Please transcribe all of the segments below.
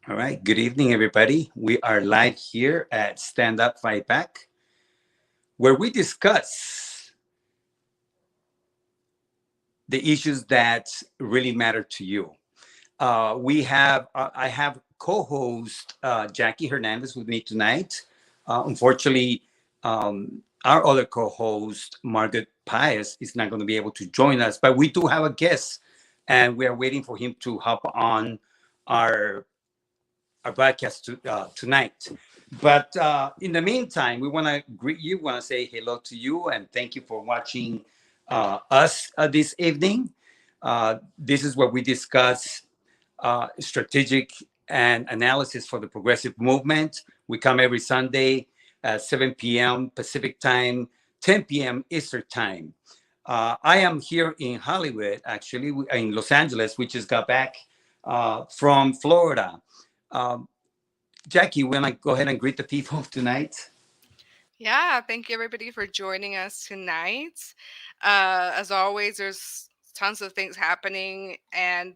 All right. Good evening, everybody. We are live here at Stand Up Fight Back, where we discuss the issues that really matter to you. I have co-host Jackie Hernandez with me tonight. Unfortunately, our other co-host Margaret Pius is not going to be able to join us, but we do have a guest, and we are waiting for him to hop on our our broadcast tonight. But in the meantime, we want to greet you, want to say hello to you, and thank you for watching us this evening. This is where we discuss strategic and analysis for the progressive movement. We come every Sunday at 7 p.m. Pacific time, 10 p.m. Eastern time. I am here in Hollywood, actually, in Los Angeles. We just got back from Florida. Um, Jackie, want to go ahead and greet the people tonight? Yeah, thank you everybody for joining us tonight. As always, there's tons of things happening, and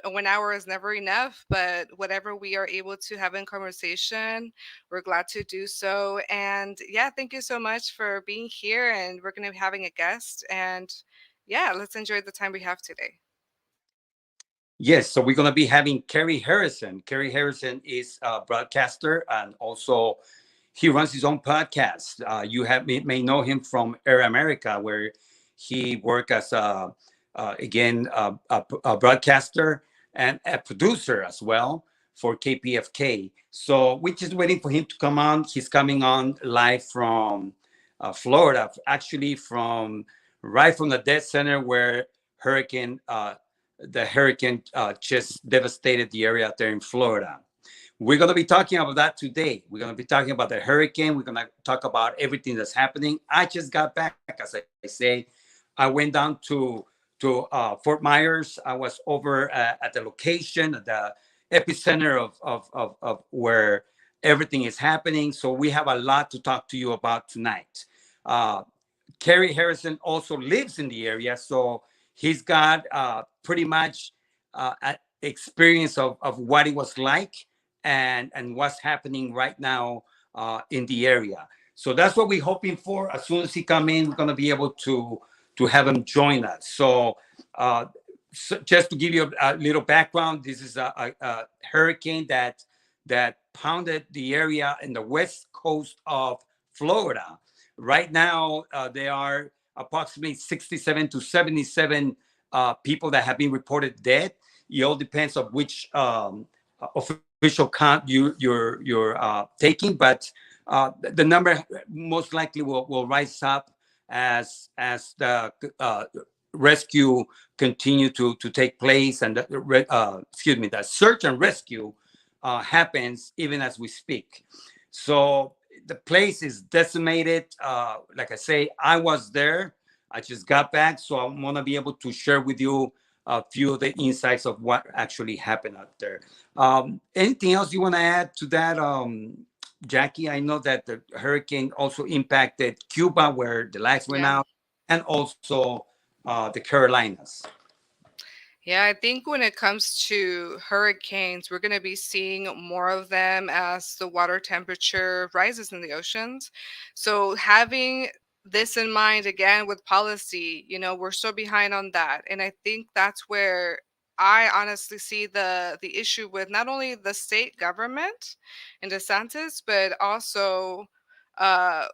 1 hour is never enough. But whatever we are able to have in conversation, we're glad to do so. And yeah, thank you so much for being here. And we're going to be having a guest, and yeah, let's enjoy the time we have today. Yes, so we're going to be having Kerry Harrison. Kerry Harrison is a broadcaster and also he runs his own podcast. You may know him from Air America, where he worked as a broadcaster and a producer as well for KPFK. So we're just waiting for him to come on. He's coming on live from Florida, actually from right from the dead center where Hurricane the hurricane just devastated the area out there in Florida. We're going to be talking about that today. We're going to be talking about the hurricane. We're going to talk about everything that's happening. I just got back, as I say. I went down to Fort Myers. I was over at the location, at the epicenter of where everything is happening. So we have a lot to talk to you about tonight. Uh, Kerry Harrison also lives in the area, so he's got pretty much experience of what it was like and what's happening right now in the area. So that's what we're hoping for. As soon as he come in, we're going to be able to have him join us. Uh, so just to give you a little background, this is a hurricane that pounded the area in the west coast of Florida. Right now, there are approximately 67 to 77 people that have been reported dead. It all depends on which official count you're taking, but the number most likely will rise up as the rescue continue to take place and the search and rescue happens even as we speak. So the place is decimated. Like I say, I was there. I just got back, so I want to be able to share with you a few of the insights of what actually happened out there. Anything else you want to add to that, Jackie? I know that the hurricane also impacted Cuba, where the lights went Yeah. out, and also the Carolinas. Yeah, I think when it comes to hurricanes, we're going to be seeing more of them as the water temperature rises in the oceans. So, having this in mind again with policy, we're so behind on that. And I think that's where I honestly see the issue with not only the state government in DeSantis, but also uh,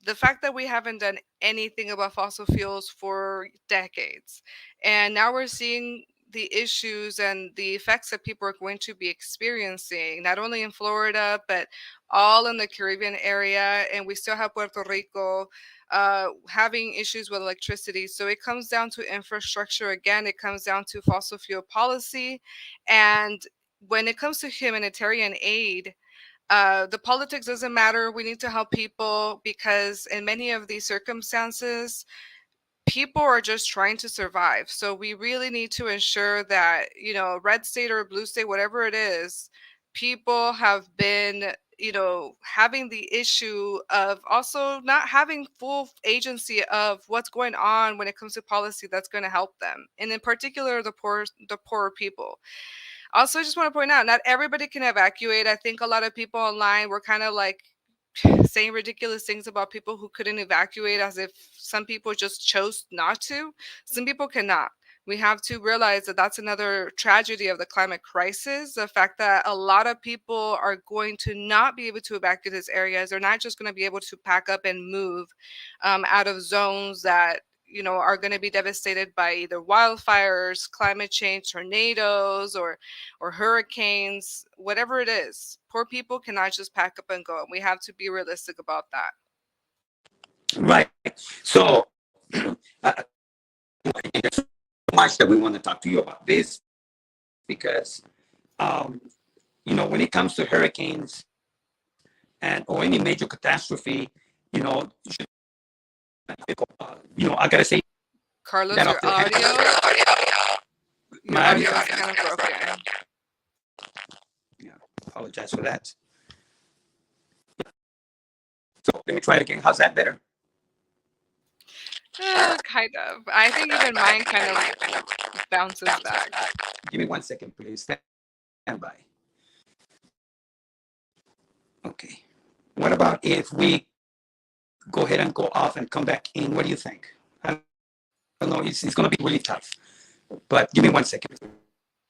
the fact that we haven't done anything about fossil fuels for decades. And now we're seeing the issues and the effects that people are going to be experiencing, not only in Florida, but all in the Caribbean area. And we still have Puerto Rico having issues with electricity. So it comes down to infrastructure again, it comes down to fossil fuel policy. And when it comes to humanitarian aid, the politics doesn't matter. We need to help people because, in many of these circumstances, people are just trying to survive. So we really need to ensure that, red state or blue state, whatever it is, people have been, having the issue of also not having full agency of what's going on when it comes to policy that's going to help them. And in particular, the poorer people. Also, I just want to point out, not everybody can evacuate. I think a lot of people online were kind of like saying ridiculous things about people who couldn't evacuate as if some people just chose not to. Some people cannot. We have to realize that that's another tragedy of the climate crisis. The fact that a lot of people are going to not be able to evacuate these areas. They're not just going to be able to pack up and move out of zones that are going to be devastated by either wildfires, climate change, tornadoes, or hurricanes, whatever it is. Poor people cannot just pack up and go. We have to be realistic about that. Right. So, uh, there's so much that we want to talk to you about this because, um, when it comes to hurricanes and or any major catastrophe, you should, I gotta say Carlos, that off your the head. your My audio is kind of broken. Yeah, apologize for that. So let me try it again. How's that better? Kind of. I think even mine kind of bounces back. Give me 1 second, please. Stand by. Okay. What about if we go ahead and go off and come back in? What do you think? I don't know. It's going to be really tough. But give me 1 second.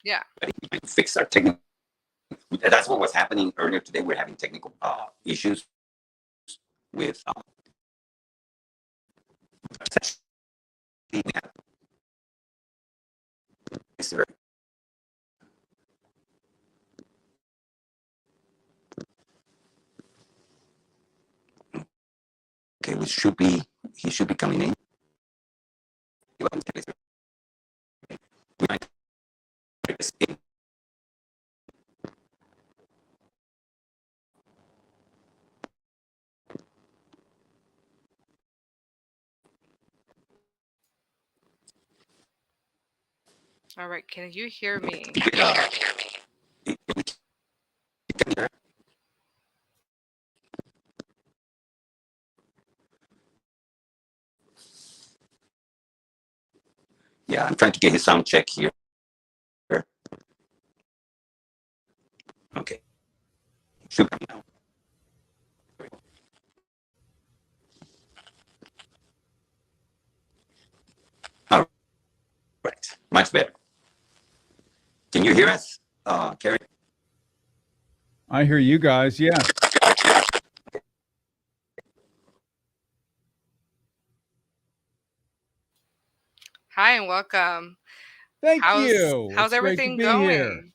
Yeah. We can fix our technical. That's what was happening earlier today. We're having technical issues with. Okay, he should be coming in. All right. Can you hear me? Yeah, I'm trying to get his sound check here. Okay. Should be now. All right. Much better. Can you hear us, Carrie? I hear you guys. Yes. Hi and welcome. Thank How's you. how's It's great to everything be here. going?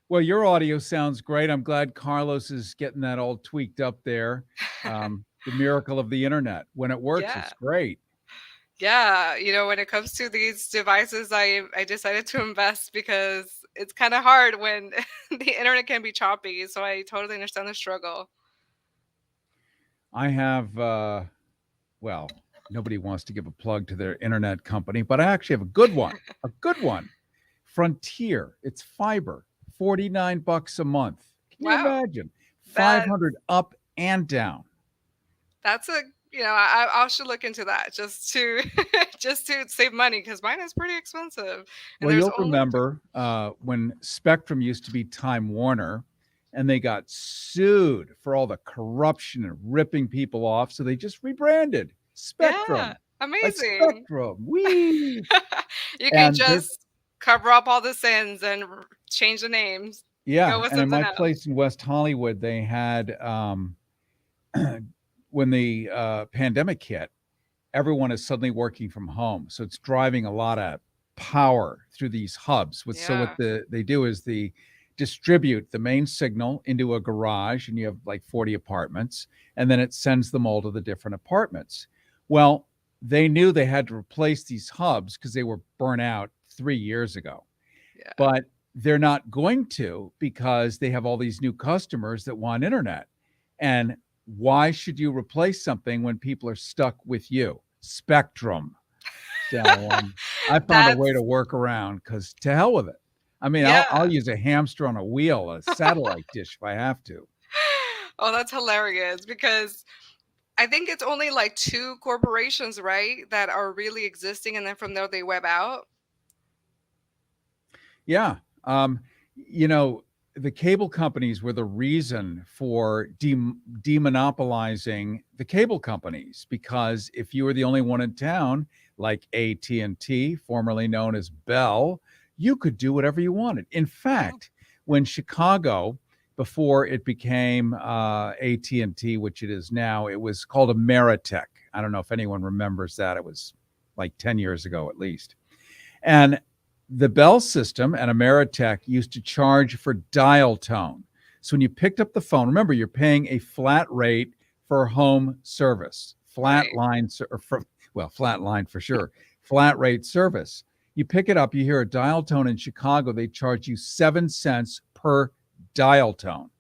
Well, your audio sounds great. I'm glad Carlos is getting that all tweaked up there. The miracle of the internet. When it works, Yeah. it's great. Yeah, when it comes to these devices, I decided to invest because it's kind of hard when the internet can be choppy. So I totally understand the struggle. I have, well, nobody wants to give a plug to their internet company, but I actually have a good one. A good one. Frontier. It's fiber. $49 a month. Can you Wow, imagine? that 500 up and down. that's a I should look into that just to just to save money because mine is pretty expensive, and Well, there's you'll only remember when Spectrum used to be Time Warner, and they got sued for all the corruption and ripping people off. So they just rebranded yeah, Spectrum, like amazing. Spectrum. Wee! You can And they're, just cover up all the sins and change the names, go yeah. with And in something my else. place in West Hollywood, they had, when the pandemic hit, everyone is suddenly working from home. So it's driving a lot of power through these hubs. So what Yeah, they do is they distribute the main signal into a garage, and you have like 40 apartments, and then it sends them all to the different apartments. Well, they knew they had to replace these hubs because they were burnt out 3 years ago, yeah. but they're not going to because they have all these new customers that want internet. And why should you replace something when people are stuck with you? Spectrum. So I found a way to That's work around because to hell with it. I mean, I'll yeah. use a hamster on a wheel, a satellite dish if I have to. Oh, that's hilarious because I think it's only like two corporations, right, that are really existing, and then from there they web out. Yeah. Um, you know, the cable companies were the reason for demonopolizing the cable companies, because if you were the only one in town, like AT&T, formerly known as Bell, you could do whatever you wanted. In Mhm. fact, when Chicago, before it became AT&T, which it is now, it was called Ameritech. I don't know if anyone remembers that. It was like 10 years ago at least. And the Bell system and Ameritech used to charge for dial tone. So when you picked up the phone, remember you're paying a flat rate for home service, flat Right. line, or for, well, flat line for sure, flat rate service. You pick it up, you hear a dial tone in Chicago, they charge you 7 cents per dial tone.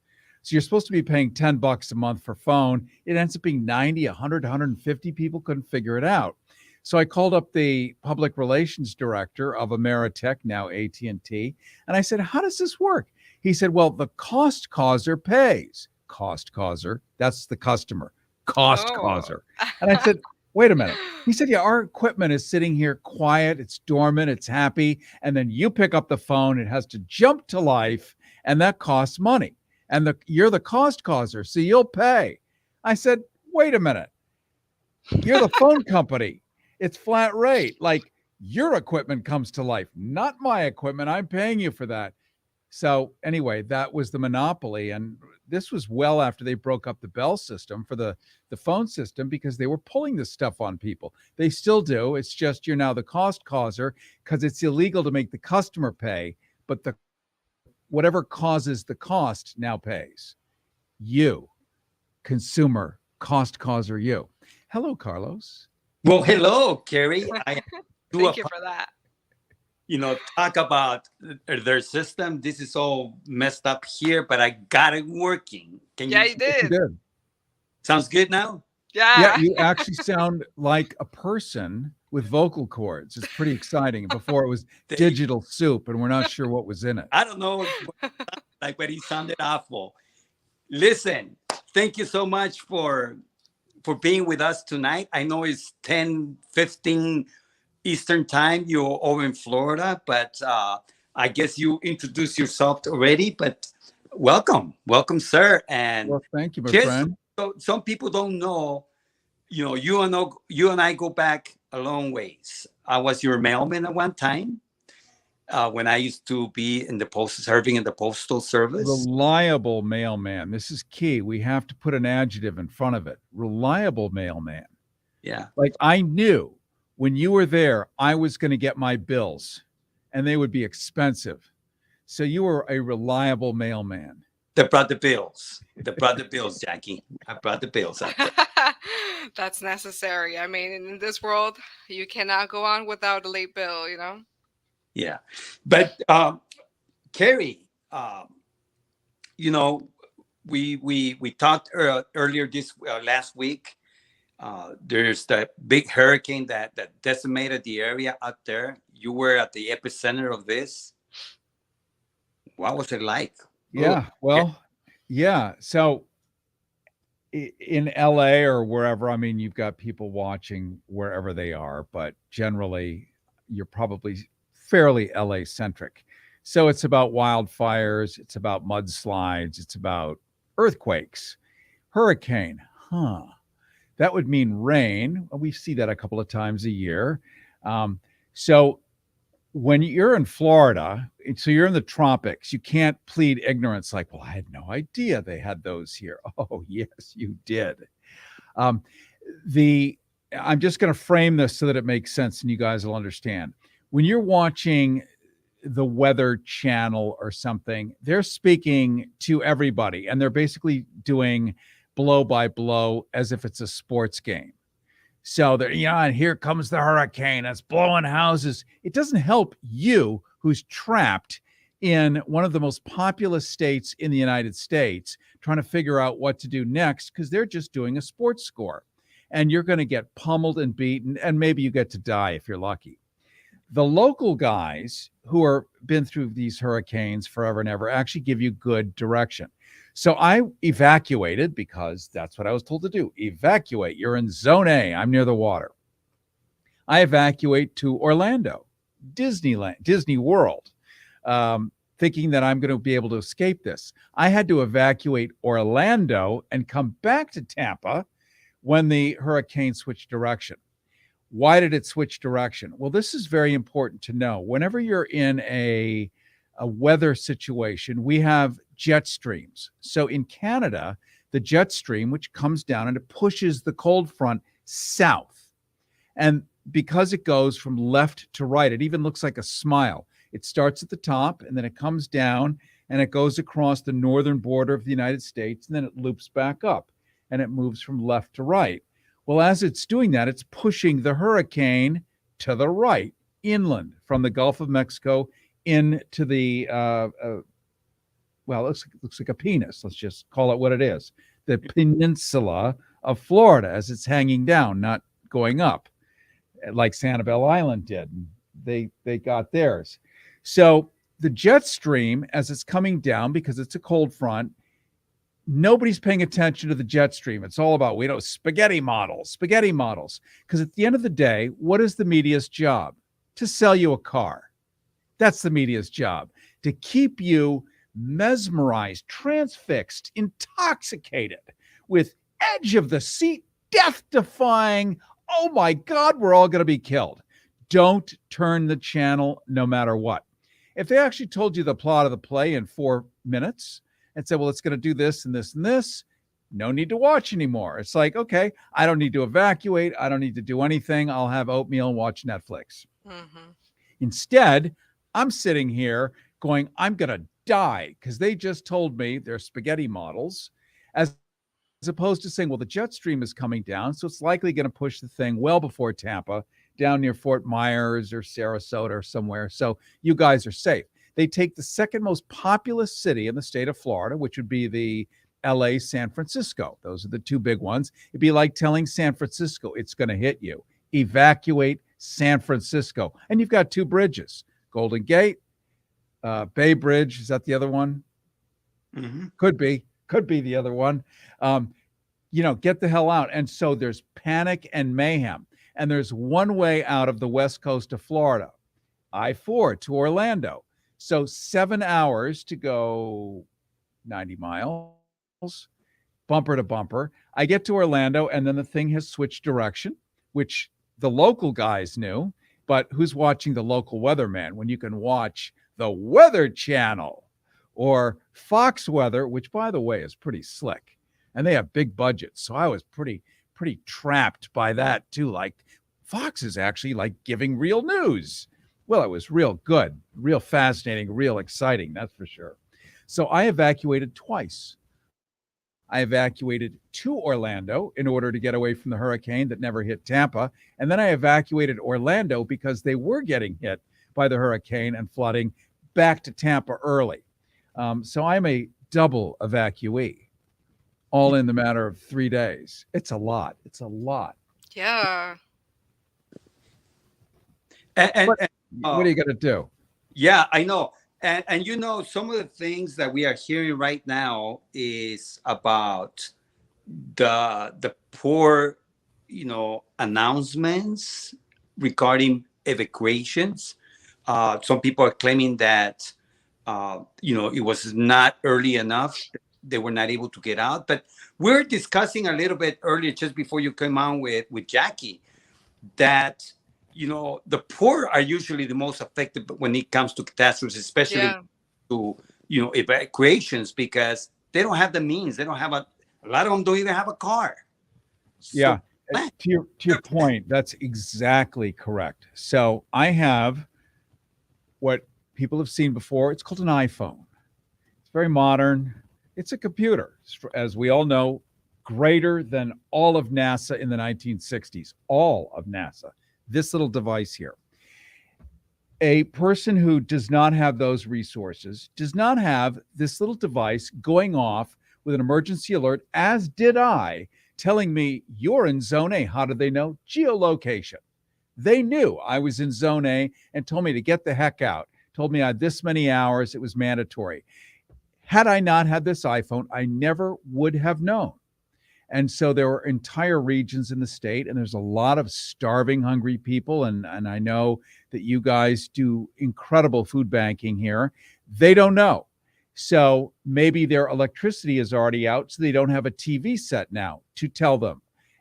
So you're supposed to be paying $10 a month for phone. It ends up being 90, 100, 150. People couldn't figure it out. So I called up the public relations director of Ameritech, now AT&T, and I said, "How does this work?" He said, "Well, the cost causer pays." Cost causer, that's the customer. Cost Oh. causer. And I said, "Wait a minute." He said, "Yeah, our equipment is sitting here quiet, it's dormant, it's happy, and then you pick up the phone, it has to jump to life, and that costs money. And you're the cost causer, so you'll pay." I said, "Wait a minute. You're the phone company. It's flat rate. Like, your equipment comes to life, not my equipment. I'm paying you for that." So anyway, that was the monopoly. And this was well after they broke up the Bell system for the phone system, because they were pulling this stuff on people. They still do. It's just you're now the cost causer, because it's illegal to make the customer pay, but the whatever causes the cost now pays. You, consumer, cost causer, you. Hello, Carlos. Well, hello, Kerry. I do a Thank you for that. talk about their system. This is all messed up here, but I got it working. Can Yeah, you you You did. did. sounds good now? Yeah, Yeah. you actually sound like a person with vocal cords. It's pretty exciting. Before it was There you- digital soup, and we're not sure what was in it. I don't know like, but he sounded awful. Listen, thank you so much for being with us tonight. I know it's 10:15 Eastern time. You're over in Florida, but I guess you introduced yourself already. But welcome, sir. And Well, thank you, my just friend. so some people don't know, you and I go back a long ways. I was your mailman at one time when I used to be in the post serving in the postal service. Reliable mailman. This is key. We have to put an adjective in front of it. Reliable mailman. Yeah, Like, I knew when you were there, I was going to get my bills, and they would be expensive. So you were a reliable mailman. they brought the bills. They brought the bills, Jackie. I brought the bills out there. That's necessary. I mean, in this world, you cannot go on without a late bill, you know? Yeah, but Carrie, you know, we talked earlier this last week. There's that big hurricane that decimated the area out there. You were at the epicenter of this. What was it like? Oh, Yeah. Well, yeah. So in LA or wherever, I mean, you've got people watching wherever they are, but generally you're probably fairly LA centric. So it's about wildfires, it's about mudslides, it's about earthquakes, hurricane. Huh. That would mean rain. We see that a couple of times a year. So when you're in Florida, so you're in the tropics, you can't plead ignorance like, "Well, I had no idea they had those here." Oh, yes, you did. Um, the I'm just going to frame this so that it makes sense and you guys will understand. When you're watching the Weather Channel or something, they're speaking to everybody and they're basically doing blow by blow as if it's a sports game. So there, yeah, and here comes the hurricane. It's blowing houses. It doesn't help you, who's trapped in one of the most populous states in the United States, trying to figure out what to do next, because they're just doing a sports score. And you're going to get pummeled and beaten, and maybe you get to die if you're lucky. The local guys who are been through these hurricanes forever and ever actually give you good direction. So I evacuated because that's what I was told to do. Evacuate. You're in zone A. I'm near the water. I evacuate to Orlando, Disneyland, Disney World. thinking that I'm going to be able to escape this. I had to evacuate Orlando and come back to Tampa when the hurricane switched direction. Why did it switch direction? Well, this is very important to know. Whenever you're in a weather situation, we have jet streams. So in Canada, the jet stream, which comes down and it pushes the cold front south. And because it goes from left to right, it even looks like a smile. It starts at the top and then it comes down and it goes across the northern border of the United States and then it loops back up and it moves from left to right. Well, as it's doing that, it's pushing the hurricane to the right, inland from the Gulf of Mexico into the, well, it looks like a penis. Let's just call it what it is. The peninsula of Florida as it's hanging down, not going up like Sanibel Island did. They got theirs. So the jet stream, as it's coming down, because it's a cold front, nobody's paying attention to the jet stream. It's all about, spaghetti models. Because at the end of the day, what is the media's job? To sell you a car. That's the media's job. To keep you mesmerized, transfixed, intoxicated with edge of the seat, death defying, oh my God, we're all going to be killed. Don't turn the channel no matter what. If they actually told you the plot of the play in 4 minutes and said, well, it's going to do this and this and this, no need to watch anymore. It's like, okay, I don't need to evacuate. I don't need to do anything. I'll have oatmeal and watch Netflix. Mm-hmm. Instead, I'm sitting here going, I'm going to die because they just told me they're spaghetti models, as opposed to saying, well, the jet stream is coming down, so it's likely going to push the thing well before Tampa, down near Fort Myers or Sarasota or somewhere. So you guys are safe. They take the second most populous city in the state of Florida, which would be the LA, San Francisco. Those are the two big ones. It'd be like telling San Francisco it's going to hit you. Evacuate San Francisco. And you've got two bridges, Golden Gate, Bay Bridge. Is that the other one? Mm-hmm. Could be the other one. Get the hell out. And so there's panic and mayhem. And there's one way out of the west coast of Florida, I-4 to Orlando. So 7 hours to go 90 miles, bumper to bumper. I get to Orlando, and then the thing has switched direction, which the local guys knew. But who's watching the local weatherman when you can watch the Weather Channel or Fox Weather, which, by the way, is pretty slick. And they have big budgets. So I was pretty trapped by that too. Like, Fox is actually like giving real news. Well, it was real good, real fascinating, real exciting, that's for sure. So I evacuated twice. I evacuated to Orlando in order to get away from the hurricane that never hit Tampa. And then I evacuated Orlando because they were getting hit by the hurricane and flooding back to Tampa early. So I'm a double evacuee, all in the matter of 3 days. It's a lot. Yeah. What are you going to do? Yeah, I know. And some of the things that we are hearing right now is about the poor, announcements regarding evacuations. Some people are claiming that, it was not early enough. They were not able to get out. But we're discussing a little bit earlier, just before you came on with Jackie, that the poor are usually the most affected when it comes to catastrophes, especially to evacuations, because they don't have the means. They don't have a lot of them don't even have a car. Yeah. So, to your point, that's exactly correct. So I have what people have seen before. It's called an iPhone. It's very modern. It's a computer, as we all know, greater than all of NASA in the 1960s. All of NASA. This little device here. A person who does not have those resources does not have this little device going off with an emergency alert, as did I, telling me you're in zone A. How did they know? Geolocation. They knew I was in zone A and told me to get the heck out. Told me I had this many hours. It was mandatory. Had I not had this iPhone, I never would have known. And so there were entire regions in the state, and there's a lot of starving, hungry people. And I know that you guys do incredible food banking here. They don't know. So maybe their electricity is already out, so they don't have a TV set now to tell them.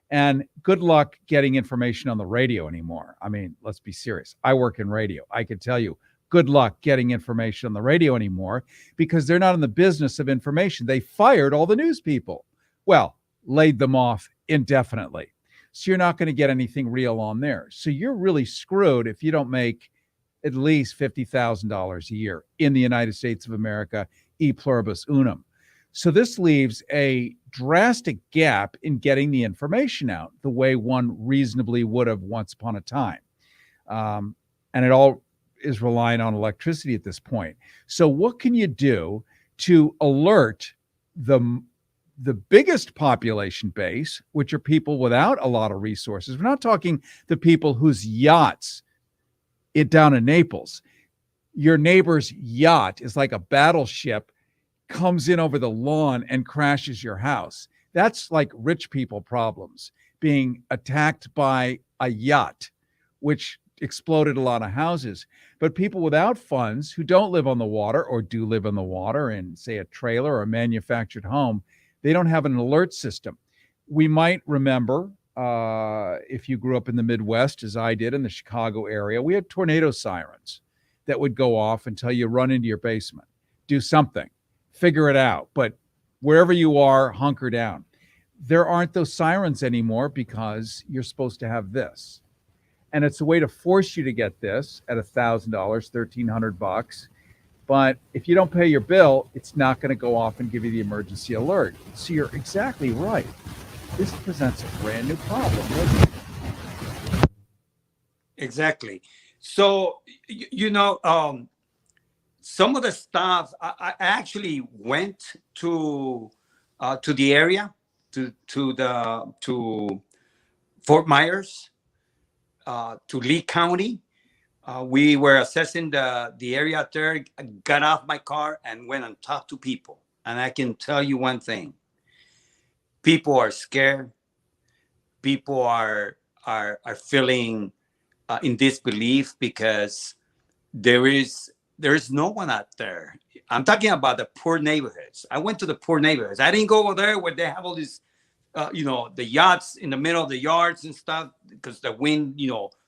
And good luck getting information on the radio anymore. I mean, let's be serious. I work in radio. I can tell you, good luck getting information on the radio anymore because they're not in the business of information. They fired all the news people. Well, laid them off indefinitely. So you're not going to get anything real on there. So you're really screwed if you don't make at least $50,000 a year in the United States of America, e pluribus unum. So this leaves a drastic gap in getting the information out the way one reasonably would have once upon a time. And it all is relying on electricity at this point. So what can you do to alert the biggest population base, which are people without a lot of resources? We're not talking the people whose yachts down in Naples. Your neighbor's yacht is like a battleship, comes in over the lawn and crashes your house. That's like rich people problems, being attacked by a yacht, which exploded a lot of houses. But people without funds who don't live on the water or do live on the water in, say, a trailer or a manufactured home, they don't have an alert system. We might remember, if you grew up in the Midwest, as I did in the Chicago area, we had tornado sirens that would go off and tell you run into your basement, do something, figure it out. But wherever you are, hunker down. There aren't those sirens anymore because you're supposed to have this. And it's a way to force you to get this at $1,000, $1,300. But if you don't pay your bill, it's not going to go off and give you the emergency alert. So you're exactly right. This presents a brand new problem, doesn't it? Exactly. So, some of the stuff I actually went to the area, to Fort Myers, to Lee County. We were assessing the area out there. I got off my car and went and talked to people. And I can tell you one thing: people are scared. People are feeling in disbelief because there is no one out there. I'm talking about the poor neighborhoods. I went to the poor neighborhoods. I didn't go over there where they have all these, the yachts in the middle of the yards and stuff because the wind,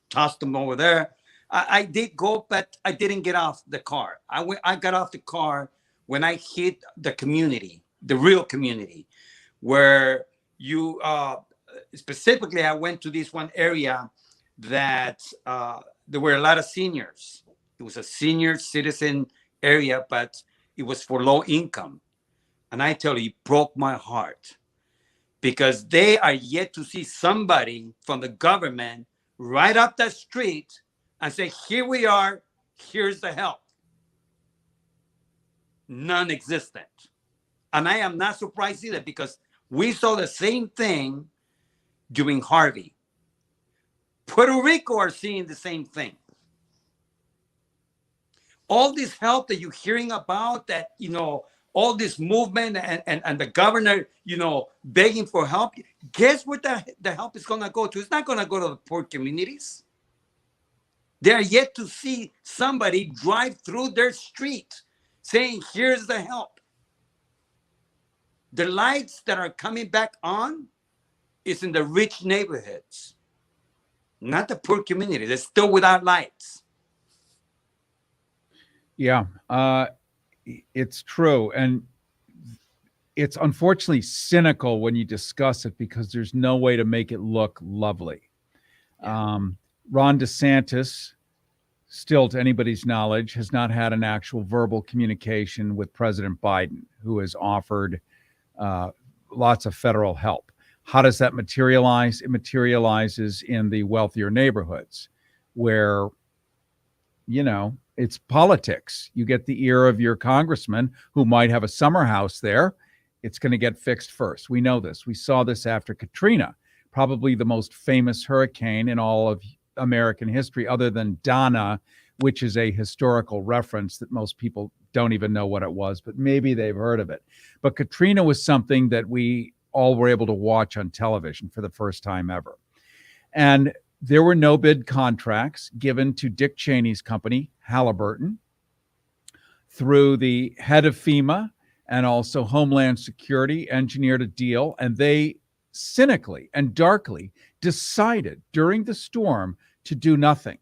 tossed them over there. I did go, but I didn't get off the car. I got off the car when I hit the community, the real community, where you specifically, I went to this one area that there were a lot of seniors. It was a senior citizen area, but it was for low income. And I tell you, it broke my heart because they are yet to see somebody from the government right up the street and say, here we are, here's the help. Non-existent. And I am not surprised either because we saw the same thing during Harvey. Puerto Rico are seeing the same thing. All this help that you're hearing about, that, all this movement and the governor, begging for help, guess where the help is going to go to? It's not going to go to the poor communities. They're yet to see somebody drive through their street saying, here's the help. The lights that are coming back on is in the rich neighborhoods, not the poor community. They're still without lights. Yeah, it's true. And it's unfortunately cynical when you discuss it because there's no way to make it look lovely. Ron DeSantis, still to anybody's knowledge, has not had an actual verbal communication with President Biden, who has offered lots of federal help. How does that materialize? It materializes in the wealthier neighborhoods where, it's politics. You get the ear of your congressman who might have a summer house there. It's going to get fixed first. We know this. We saw this after Katrina, probably the most famous hurricane in all of American history, other than Donna, which is a historical reference that most people don't even know what it was, but maybe they've heard of it. But Katrina was something that we all were able to watch on television for the first time ever. And There were no bid contracts given to Dick Cheney's company, Halliburton, through the head of FEMA and also Homeland Security engineered a deal, and they cynically and darkly decided during the storm to do nothing.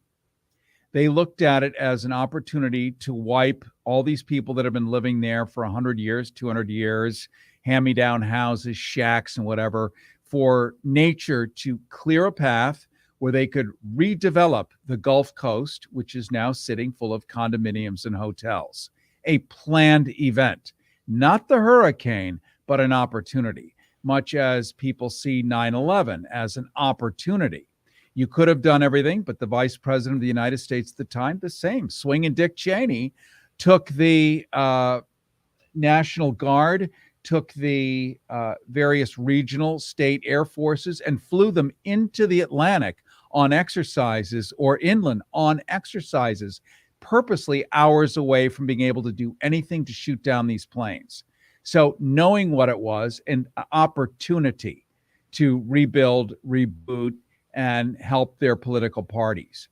They looked at it as an opportunity to wipe all these people that have been living there for 100 years, 200 years, hand-me-down houses, shacks, and whatever, for nature to clear a path where they could redevelop the Gulf Coast, which is now sitting full of condominiums and hotels. A planned event, not the hurricane, but an opportunity, much as people see 9/11 as an opportunity. You could have done everything, but the vice president of the United States at the time, the same. Swinging Dick Cheney took the National Guard, took the various regional state air forces and flew them into the Atlantic on exercises or inland on exercises, purposely hours away from being able to do anything to shoot down these planes. So knowing what it was, an opportunity to rebuild, reboot, and help their political parties.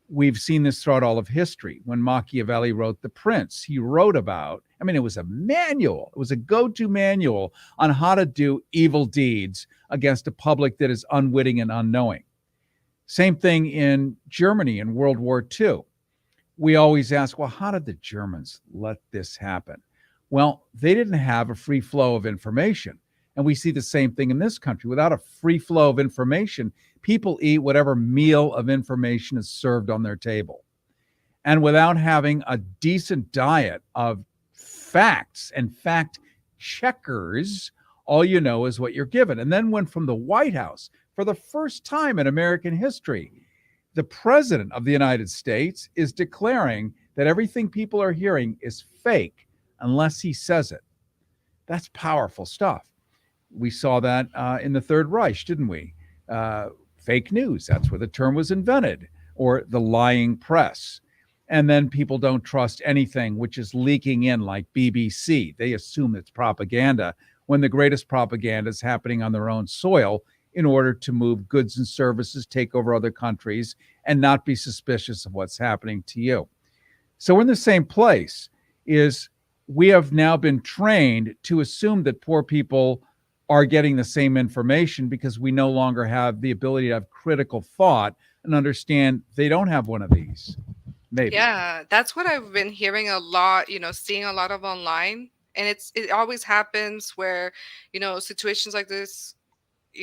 We've seen this throughout all of history. When Machiavelli wrote The Prince, he wrote about, I mean, it was a manual. It was a go-to manual on how to do evil deeds against a public that is unwitting and unknowing. Same thing in Germany in World War II. We always ask, well, how did the Germans let this happen? Well, they didn't have a free flow of information. And we see the same thing in this country. Without a free flow of information, people eat whatever meal of information is served on their table. And without having a decent diet of facts and fact checkers, all you know is what you're given. And then when from the White House, for the first time in American history, the president of the United States is declaring that everything people are hearing is fake unless he says it. That's powerful stuff. We saw that in the Third Reich, didn't we? Fake news, that's where the term was invented, or the lying press. And then people don't trust anything which is leaking in, like BBC. They assume it's propaganda when the greatest propaganda is happening on their own soil in order to move goods and services, take over other countries, and not be suspicious of what's happening to you. So we're in the same place. Is we have now been trained to assume that poor people are getting the same information because we no longer have the ability to have critical thought and understand they don't have one of these. Maybe. Yeah, that's what I've been hearing a lot, seeing a lot of online. And it always happens where, situations like this,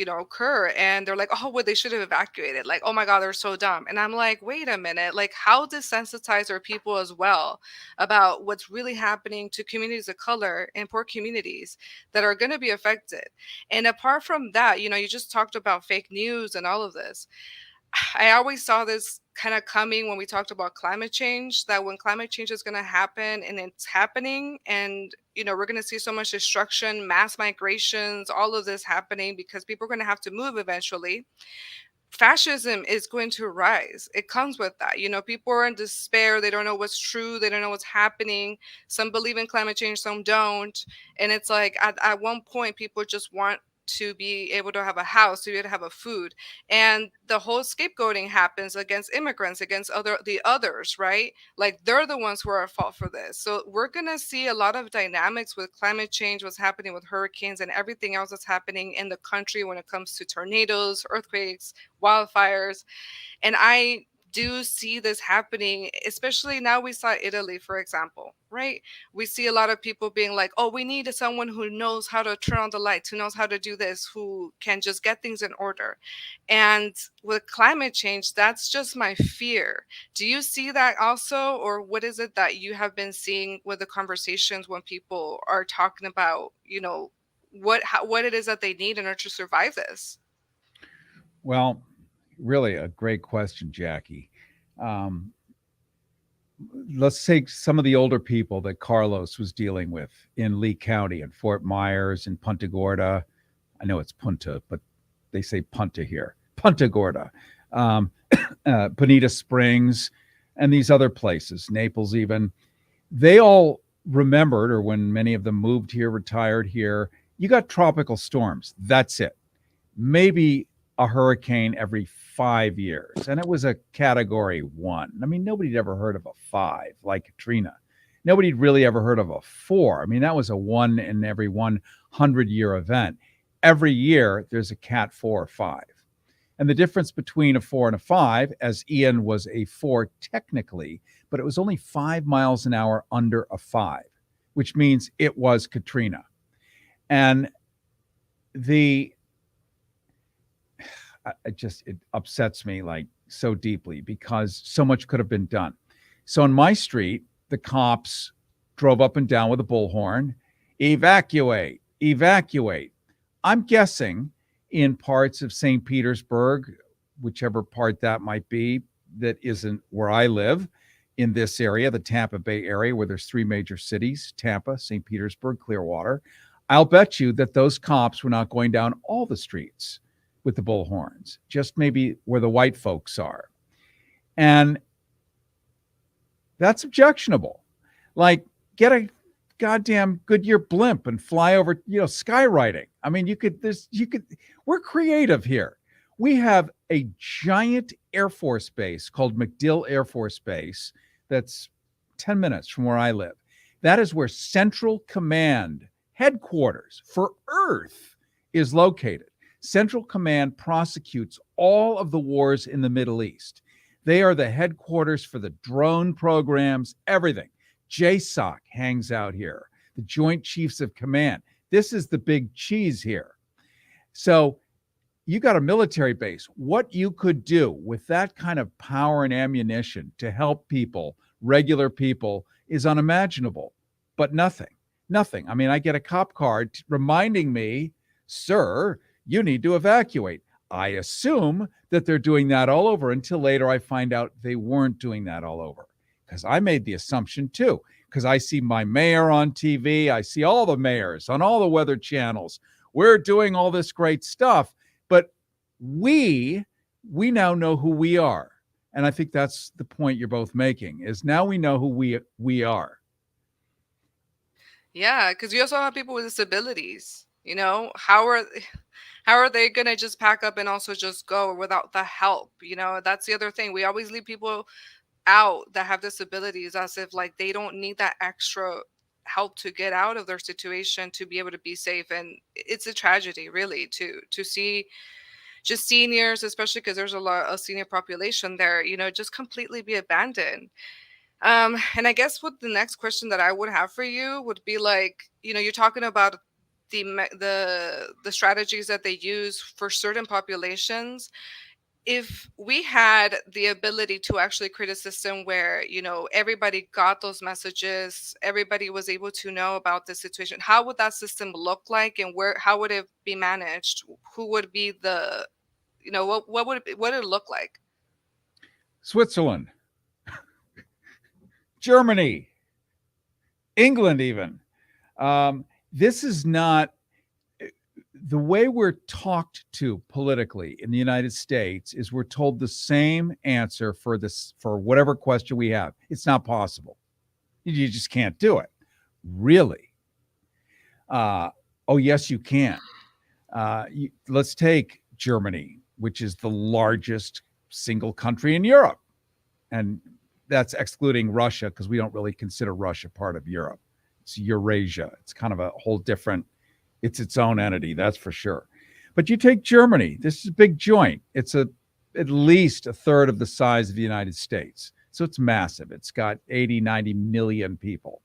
occur, and they're like, oh, well, they should have evacuated. Like, oh my God, they're so dumb. And I'm like, wait a minute, like, how desensitized are people as well about what's really happening to communities of color and poor communities that are going to be affected? And apart from that, you just talked about fake news and all of this. I always saw this kind of coming when we talked about climate change, that when climate change is going to happen and it's happening, and we're going to see so much destruction, mass migrations, all of this happening because people are going to have to move eventually. Fascism is going to rise. It comes with that. People are in despair. They don't know what's true. They don't know what's happening. Some believe in climate change, some don't. And it's like at one point, people just want to be able to have a house, to be able to have a food. And the whole scapegoating happens against immigrants, against the others, right? Like they're the ones who are at fault for this. So we're gonna see a lot of dynamics with climate change, what's happening with hurricanes and everything else that's happening in the country when it comes to tornadoes, earthquakes, wildfires. And I do see this happening, especially now. We saw Italy, for example, right? We see a lot of people being like, oh, we need someone who knows how to turn on the lights, who knows how to do this, who can just get things in order. And with climate change, that's just my fear. Do you see that also? Or what is it that you have been seeing with the conversations when people are talking about, what it is that they need in order to survive this? Well, really a great question, Jackie. Um, let's take some of the older people that Carlos was dealing with in Lee County and Fort Myers and Punta Gorda. I know it's Punta, but they say Punta here. Punta Gorda, Bonita Springs, and these other places, Naples even. They all remembered, or when many of them moved here, retired here, you got tropical storms. That's it. Maybe a hurricane every 5 years, and it was a category 1. I mean, nobody'd ever heard of a 5 like Katrina. Nobody'd really ever heard of a 4. I mean, that was a 1 in every 100-year event. Every year, there's a Cat 4 or 5. And the difference between a 4 and a 5, as Ian was a 4 technically, but it was only 5 miles an hour under a 5, which means it was Katrina. And it upsets me like so deeply because so much could have been done. So on my street, the cops drove up and down with a bullhorn, evacuate, evacuate. I'm guessing in parts of St. Petersburg, whichever part that might be, that isn't where I live, in this area, the Tampa Bay area, where there's 3 major cities, Tampa, St. Petersburg, Clearwater. I'll bet you that those cops were not going down all the streets with the bullhorns, just maybe where the white folks are. And that's objectionable. Like, get a goddamn Goodyear blimp and fly over, skywriting. I mean, we're creative here. We have a giant Air Force base called MacDill Air Force Base that's 10 minutes from where I live. That is where Central Command headquarters for Earth is located. Central Command prosecutes all of the wars in the Middle East. They are the headquarters for the drone programs, everything. JSOC hangs out here, the Joint Chiefs of Command. This is the big cheese here. So you got a military base. What you could do with that kind of power and ammunition to help people, regular people, is unimaginable. But nothing. I mean, I get a cop card reminding me, sir, you need to evacuate. I assume that they're doing that all over until later I find out they weren't doing that all over. Because I made the assumption too, because I see my mayor on TV. I see all the mayors on all the weather channels. We're doing all this great stuff, but we now know who we are. And I think that's the point you're both making, is now we know who we are. Yeah, because we also have people with disabilities. How are they gonna just pack up and also just go without the help? That's the other thing. We always leave people out that have disabilities as if like they don't need that extra help to get out of their situation to be able to be safe. And it's a tragedy really to see just seniors, especially because there's a lot of senior population there, just completely be abandoned. And I guess what the next question that I would have for you would be like, you're talking about the strategies that they use for certain populations. If we had the ability to actually create a system where everybody got those messages, everybody was able to know about the situation, how would that system look like, and how would it be managed? Who would be the what would it look like? Switzerland, Germany, England, even. This is not the way we're talked to politically in the United States. Is we're told the same answer for whatever question we have. It's not possible. You just can't do it. Really? Oh, yes, you can. Let's take Germany, which is the largest single country in Europe. And that's excluding Russia, because we don't really consider Russia part of Europe. It's Eurasia. It's kind of a whole different, it's its own entity, that's for sure. But you take Germany, this is a big joint. It's at least a third of the size of the United States. So it's massive. It's got 80, 90 million people.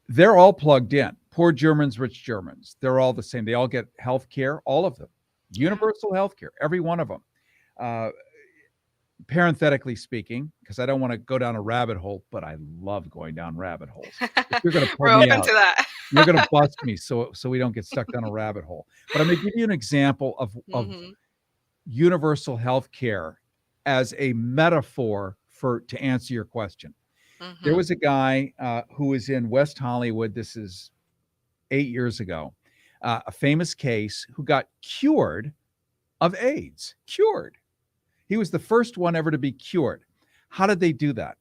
They're all plugged in. Poor Germans, rich Germans. They're all the same. They all get health care, all of them. Universal health care, every one of them. Parenthetically speaking, because I don't want to go down a rabbit hole, but I love going down rabbit holes. If you're going to pull me out, you're going to bust me so we don't get stuck down a rabbit hole. But I'm going to give you an example of universal health care as a metaphor to answer your question. There was a guy who was in West Hollywood. This is 8 years ago. A famous case who got cured of AIDS. Cured. He was the first one ever to be cured. How did they do that?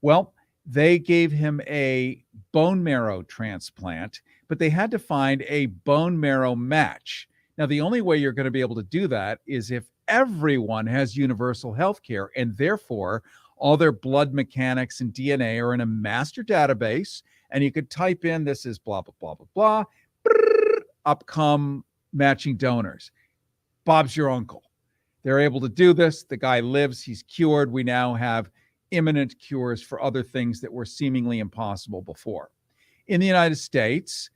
Well, they gave him a bone marrow transplant, but they had to find a bone marrow match Now, the only way you're going to be able to do that is if everyone has universal health care, and therefore all their blood mechanics and DNA are in a master database, and you could type in this is blah, blah, blah, blah, blah, up come matching donors. Bob's your uncle. They're able to do this. The guy lives, he's cured. We now have imminent cures for other things that were seemingly impossible before. In the United States,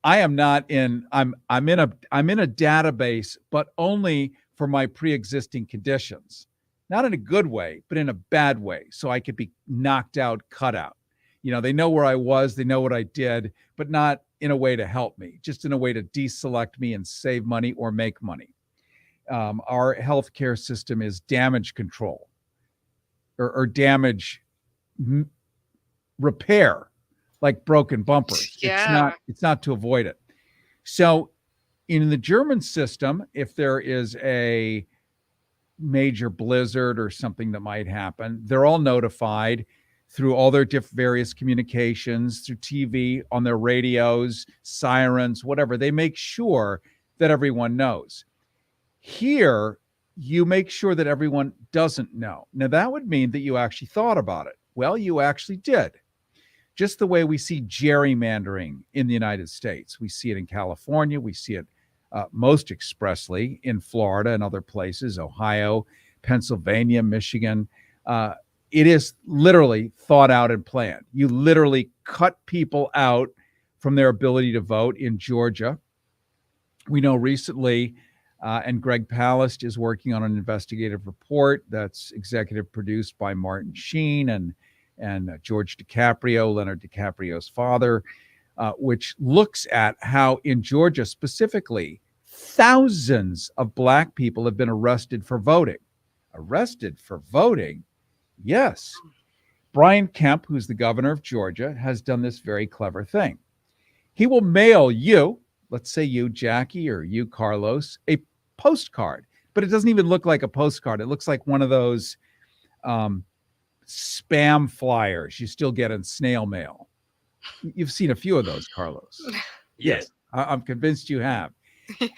I'm in a database, but only for my pre-existing conditions. Not in a good way, but in a bad way. So I could be knocked out, cut out. They know where I was, they know what I did, but not in a way to help me, just in a way to deselect me and save money or make money. Our healthcare system is damage control or damage repair, like broken bumpers. Yeah. It's not to avoid it. So in the German system, if there is a major blizzard or something that might happen, they're all notified through all their various communications, through TV, on their radios, sirens, whatever. They make sure that everyone knows. Here, you make sure that everyone doesn't know. Now, that would mean that you actually thought about it. Well, you actually did. Just the way we see gerrymandering in the United States. We see it in California. We see it most expressly in Florida and other places, Ohio, Pennsylvania, Michigan. It is literally thought out and planned. You literally cut people out from their ability to vote in Georgia. We know recently, and Greg Palast is working on an investigative report that's executive produced by Martin Sheen and George DiCaprio, Leonardo DiCaprio's father, which looks at how in Georgia specifically, thousands of Black people have been arrested for voting. Arrested for voting? Yes. Brian Kemp, who's the governor of Georgia, has done this very clever thing. He will mail you, let's say you, Jackie, or you, Carlos, a postcard, but it doesn't even look like a postcard. It looks like one of those spam flyers you still get in snail mail. You've seen a few of those, Carlos. Yes. I'm convinced you have.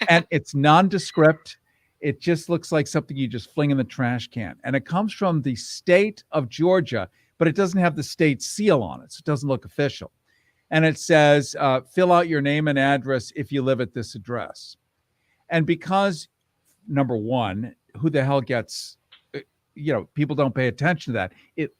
And it's nondescript. It just looks like something you just fling in the trash can. And it comes from the state of Georgia, but it doesn't have the state seal on it. So it doesn't look official. And it says, fill out your name and address if you live at this address. And because, number one, who the hell gets, people don't pay attention to that.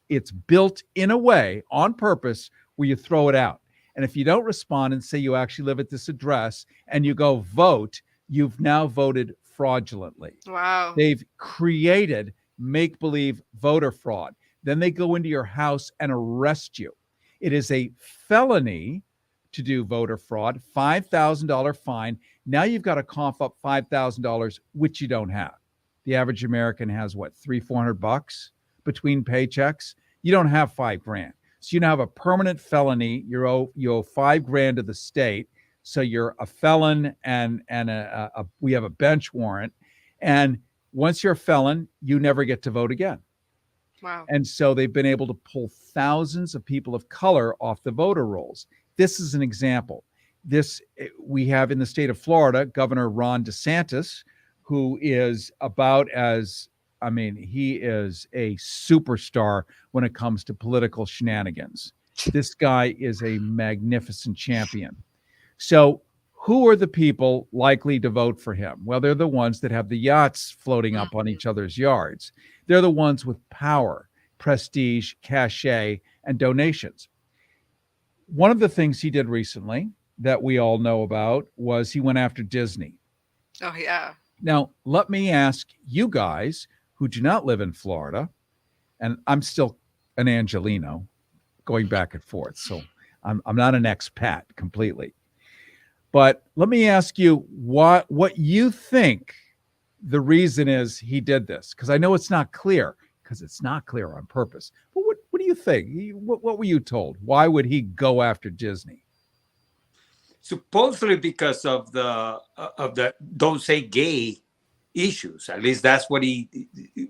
It's built in a way on purpose where you throw it out. And if you don't respond and say you actually live at this address and you go vote, you've now voted fraudulently. Wow. They've created make-believe voter fraud. Then they go into your house and arrest you. It is a felony to do voter fraud, $5,000 fine. Now you've got to cough up $5,000, which you don't have. The average American has what, $300-400 between paychecks? You don't have $5,000. So you now have a permanent felony. You owe $5,000 to the state. So you're a felon and we have a bench warrant. And once you're a felon, you never get to vote again. Wow. And so they've been able to pull thousands of people of color off the voter rolls. This is an example. We have in the state of Florida, Governor Ron DeSantis, who is he is a superstar when it comes to political shenanigans. This guy is a magnificent champion. So who are the people likely to vote for him? Well, they're the ones that have the yachts floating up on each other's yards. They're the ones with power, prestige, cachet, and donations. One of the things he did recently that we all know about was he went after Disney. Oh, yeah. Now, let me ask you guys who do not live in Florida, and I'm still an Angelino going back and forth, so I'm not an expat completely. But let me ask you what you think the reason is he did this, because I know it's not clear, because it's not clear on purpose. But what do you think? What were you told? Why would he go after Disney? Supposedly because of the don't say gay issues. At least that's what he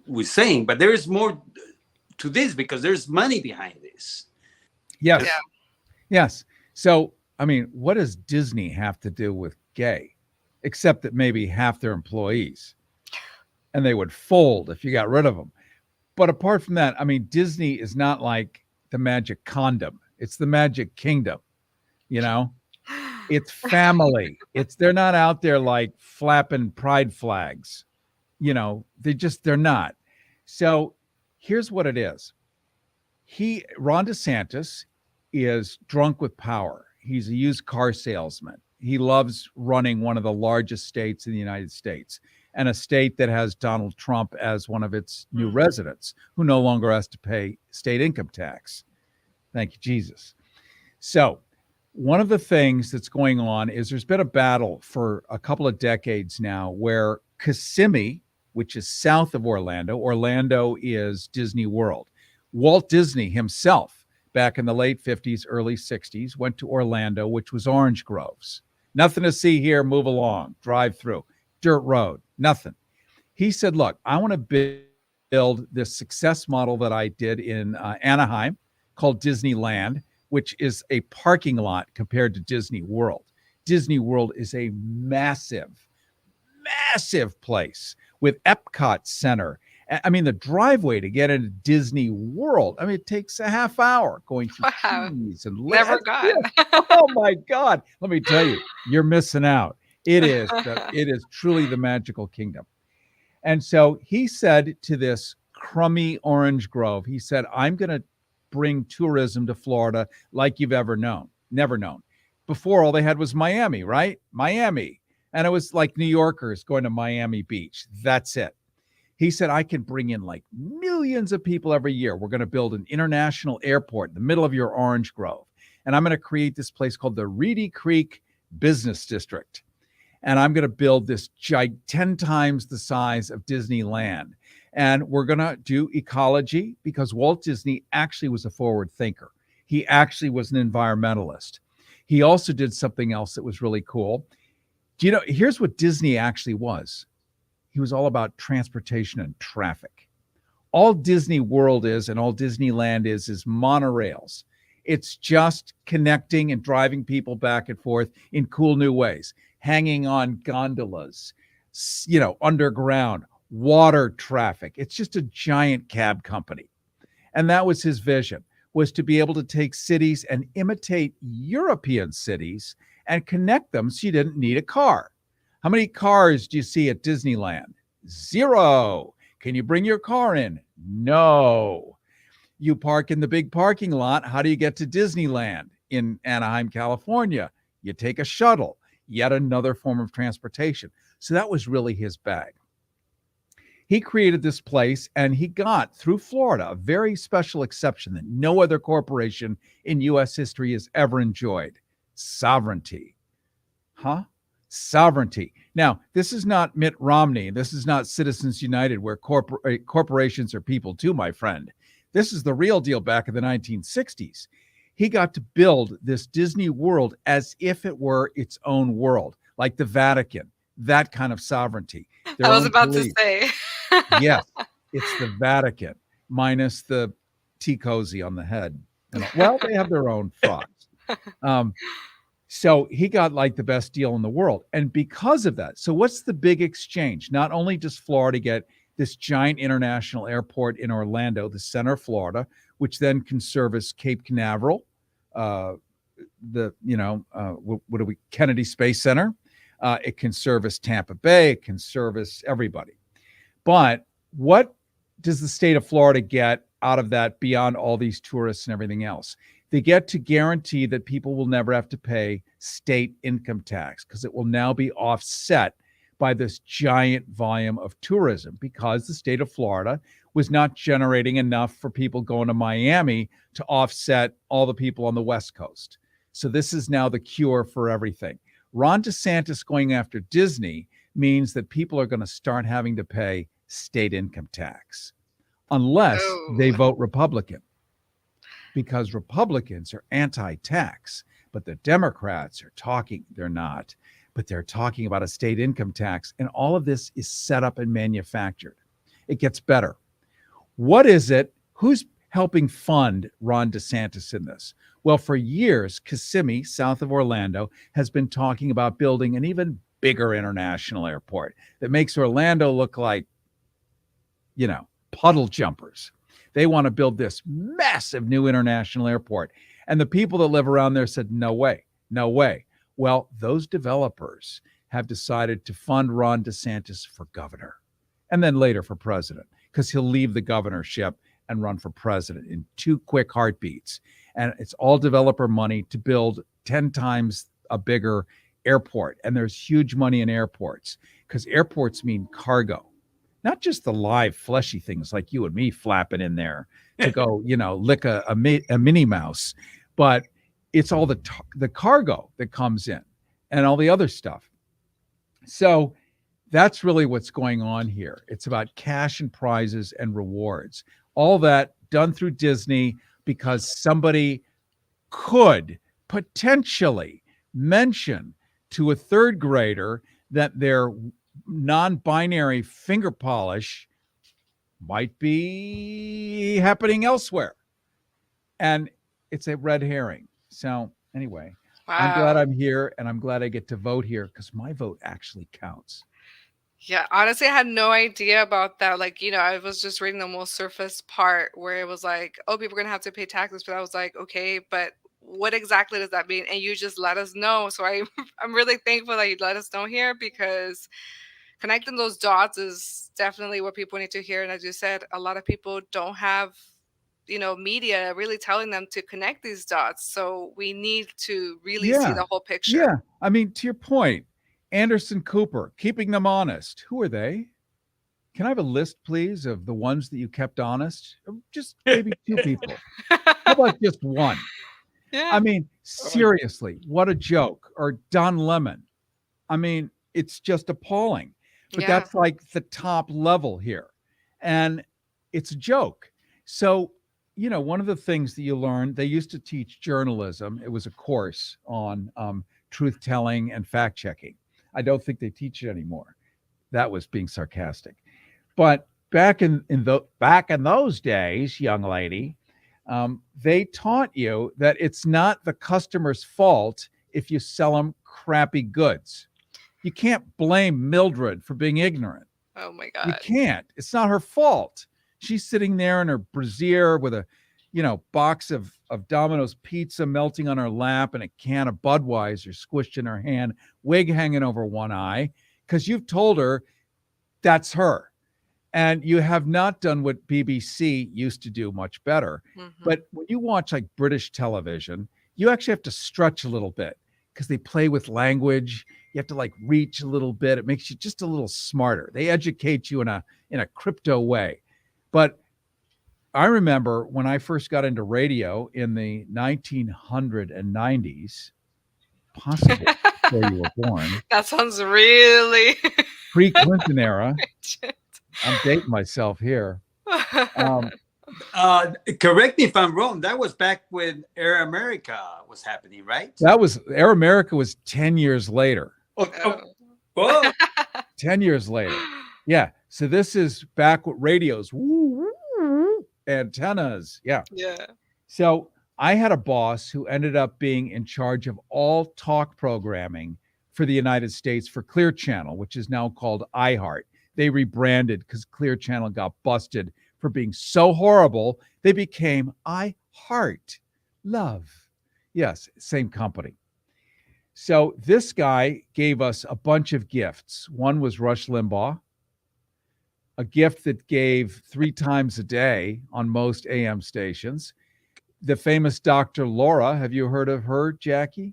was saying. But there is more to this because there's money behind this. Yes. Yeah. Yes. So, I mean, what does Disney have to do with gay? except that maybe half their employees, and they would fold if you got rid of them. But apart from that, I mean, Disney is not like the Magic Condom. It's the Magic Kingdom, you know? It's family. It's they're not out there like flapping pride flags. They're not. So here's what it is. Ron DeSantis is drunk with power. He's a used car salesman. He loves running one of the largest states in the United States, and a state that has Donald Trump as one of its new residents, who no longer has to pay state income tax. Thank you, Jesus. So one of the things that's going on is there's been a battle for a couple of decades now where Kissimmee, which is south of Orlando is Disney World. Walt Disney himself, back in the late 50s, early 60s, went to Orlando, which was orange groves. Nothing to see here, move along, drive through, dirt road, nothing. He said, look, I want to build this success model that I did in Anaheim called Disneyland, which is a parking lot compared to Disney World. Disney World is a massive place with Epcot Center. I mean, the driveway to get into Disney World, I mean, it takes a half hour going through trees and never gone. Oh my God. Let me tell you, you're missing out. It is truly the magical kingdom. And so he said to this crummy orange grove, he said, I'm going to bring tourism to Florida like you've never known. Before, all they had was Miami, right? Miami. And it was like New Yorkers going to Miami Beach. That's it. He said, I can bring in like millions of people every year. We're going to build an international airport in the middle of your orange grove. And I'm going to create this place called the Reedy Creek Business District. And I'm going to build this 10 times the size of Disneyland. And we're going to do ecology, because Walt Disney actually was a forward thinker. He actually was an environmentalist. He also did something else that was really cool. Here's what Disney actually was. He was all about transportation and traffic. All Disney World is and all Disneyland is monorails. It's just connecting and driving people back and forth in cool new ways, hanging on gondolas, underground, water traffic. It's just a giant cab company. And that was his vision, was to be able to take cities and imitate European cities and connect them so you didn't need a car. How many cars do you see at Disneyland? 0. Can you bring your car in? No. You park in the big parking lot. How do you get to Disneyland in Anaheim, California? You take a shuttle, yet another form of transportation. So that was really his bag. He created this place, and he got, through Florida, a very special exception that no other corporation in U.S. history has ever enjoyed: sovereignty. Sovereignty. Now, this is not Mitt Romney. This is not Citizens United, where corporations are people too, my friend. This is the real deal back in the 1960s. He got to build this Disney World as if it were its own world, like the Vatican, that kind of sovereignty. I was about to say. Yes, it's the Vatican, minus the tea cozy on the head. Well, they have their own frocks. So he got like the best deal in the world. And because of that, so what's the big exchange? Not only does Florida get this giant international airport in Orlando, the center of Florida, which then can service Cape Canaveral, Kennedy Space Center. It can service Tampa Bay. It can service everybody. But what does the state of Florida get out of that beyond all these tourists and everything else? They get to guarantee that people will never have to pay state income tax, because it will now be offset by this giant volume of tourism, because the state of Florida was not generating enough for people going to Miami to offset all the people on the West Coast. So this is now the cure for everything. Ron DeSantis going after Disney means that people are going to start having to pay state income tax unless they vote Republican, because Republicans are anti-tax, but the Democrats are they're not, but they're talking about a state income tax. And all of this is set up and manufactured. It gets better. What is it? Who's helping fund Ron DeSantis in this? Well, for years, Kissimmee, south of Orlando, has been talking about building an even bigger international airport that makes Orlando look like, puddle jumpers. They want to build this massive new international airport. And the people that live around there said, no way, no way. Well, those developers have decided to fund Ron DeSantis for governor and then later for president, because he'll leave the governorship and run for president in 2 quick heartbeats. And it's all developer money to build 10 times a bigger airport. And there's huge money in airports, because airports mean cargo, not just the live fleshy things like you and me flapping in there to go, lick a Minnie Mouse, but it's all the cargo that comes in and all the other stuff. So that's really what's going on here. It's about cash and prizes and rewards, all that done through Disney, because somebody could potentially mention to a 3rd grader that their non-binary finger polish might be happening elsewhere. And it's a red herring. So anyway, wow. I'm glad I'm here, and I'm glad I get to vote here, because my vote actually counts. Yeah, honestly, I had no idea about that. Like, I was just reading the most surface part where it was like, oh, people are going to have to pay taxes. But I was like, okay, but what exactly does that mean? And you just let us know. So I'm really thankful that you let us know here, because connecting those dots is definitely what people need to hear. And as you said, a lot of people don't have, media really telling them to connect these dots. So we need to really see the whole picture. Yeah. I mean, to your point, Anderson Cooper, keeping them honest. Who are they? Can I have a list, please, of the ones that you kept honest? Just maybe 2 people. How about just one? Yeah. I mean, seriously, what a joke. Or Don Lemon. I mean, it's just appalling. But that's like the top level here. And it's a joke. So, one of the things that you learn, they used to teach journalism. It was a course on truth telling and fact checking. I don't think they teach it anymore. That was being sarcastic. But back in those days, young lady, they taught you that it's not the customer's fault if you sell them crappy goods. You can't blame Mildred for being ignorant. Oh my God. You can't. It's not her fault. She's sitting there in her brassiere with a, box of Domino's pizza melting on her lap and a can of Budweiser squished in her hand, wig hanging over one eye, because you've told her that's her. And you have not done what BBC used to do much better. Mm-hmm. But when you watch like British television, you actually have to stretch a little bit, because they play with language. You have to like reach a little bit. It makes you just a little smarter. They educate you in a crypto way. But I remember when I first got into radio in the 1990s, possibly before you were born. That sounds really pre-Clinton era. I'm dating myself here. Correct me if I'm wrong. That was back when Air America was happening, right? That was Air America was 10 years later. Oh. 10 years later. Yeah. So this is back with radios, antennas. Yeah. Yeah. So I had a boss who ended up being in charge of all talk programming for the United States for Clear Channel, which is now called iHeart. They rebranded because Clear Channel got busted for being so horrible. They became iHeart. Love. Yes, same company. So this guy gave us a bunch of gifts. One was Rush Limbaugh, a gift that gave 3 times a day on most AM stations. The famous Dr. Laura. Have you heard of her, Jackie?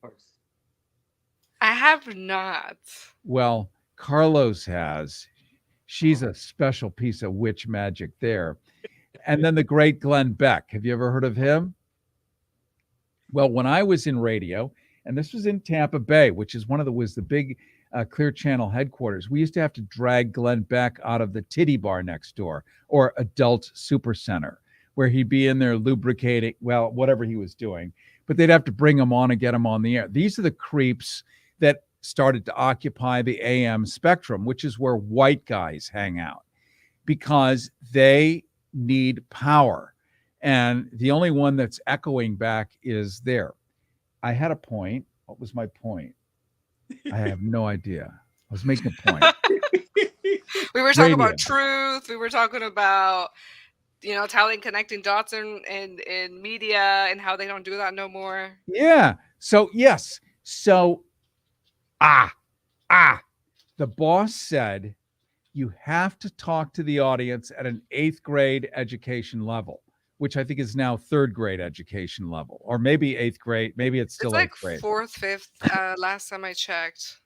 I have not. Well, Carlos has. She's a special piece of witch magic there. And then the great Glenn Beck. Have you ever heard of him? Well, when I was in radio, and this was in Tampa Bay, which is was the big Clear Channel headquarters, we used to have to drag Glenn Beck out of the titty bar next door, or adult super center, where he'd be in there lubricating, well, whatever he was doing. But they'd have to bring him on and get him on the air. These are the creeps that started to occupy the AM spectrum, which is where white guys hang out, because they need power. And the only one that's echoing back is there. I had a point. What was my point? I have no idea. was making a point. We were talking Radio. about truth. We were talking about, talent, connecting dots in media, and how they don't do that no more. Yeah. So, yes. So, ah, the boss said you have to talk to the audience at an 8th grade education level, which I think is now 3rd grade education level, or maybe 8th grade. Maybe it's It's still like 8th grade. fourth, fifth. Last time I checked.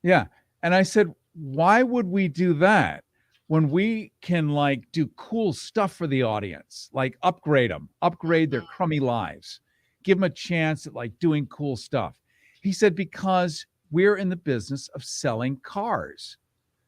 Yeah. And I said, why would we do that when we can like do cool stuff for the audience, like upgrade them, upgrade their crummy lives, give them a chance at like doing cool stuff? He said, because we're in the business of selling cars,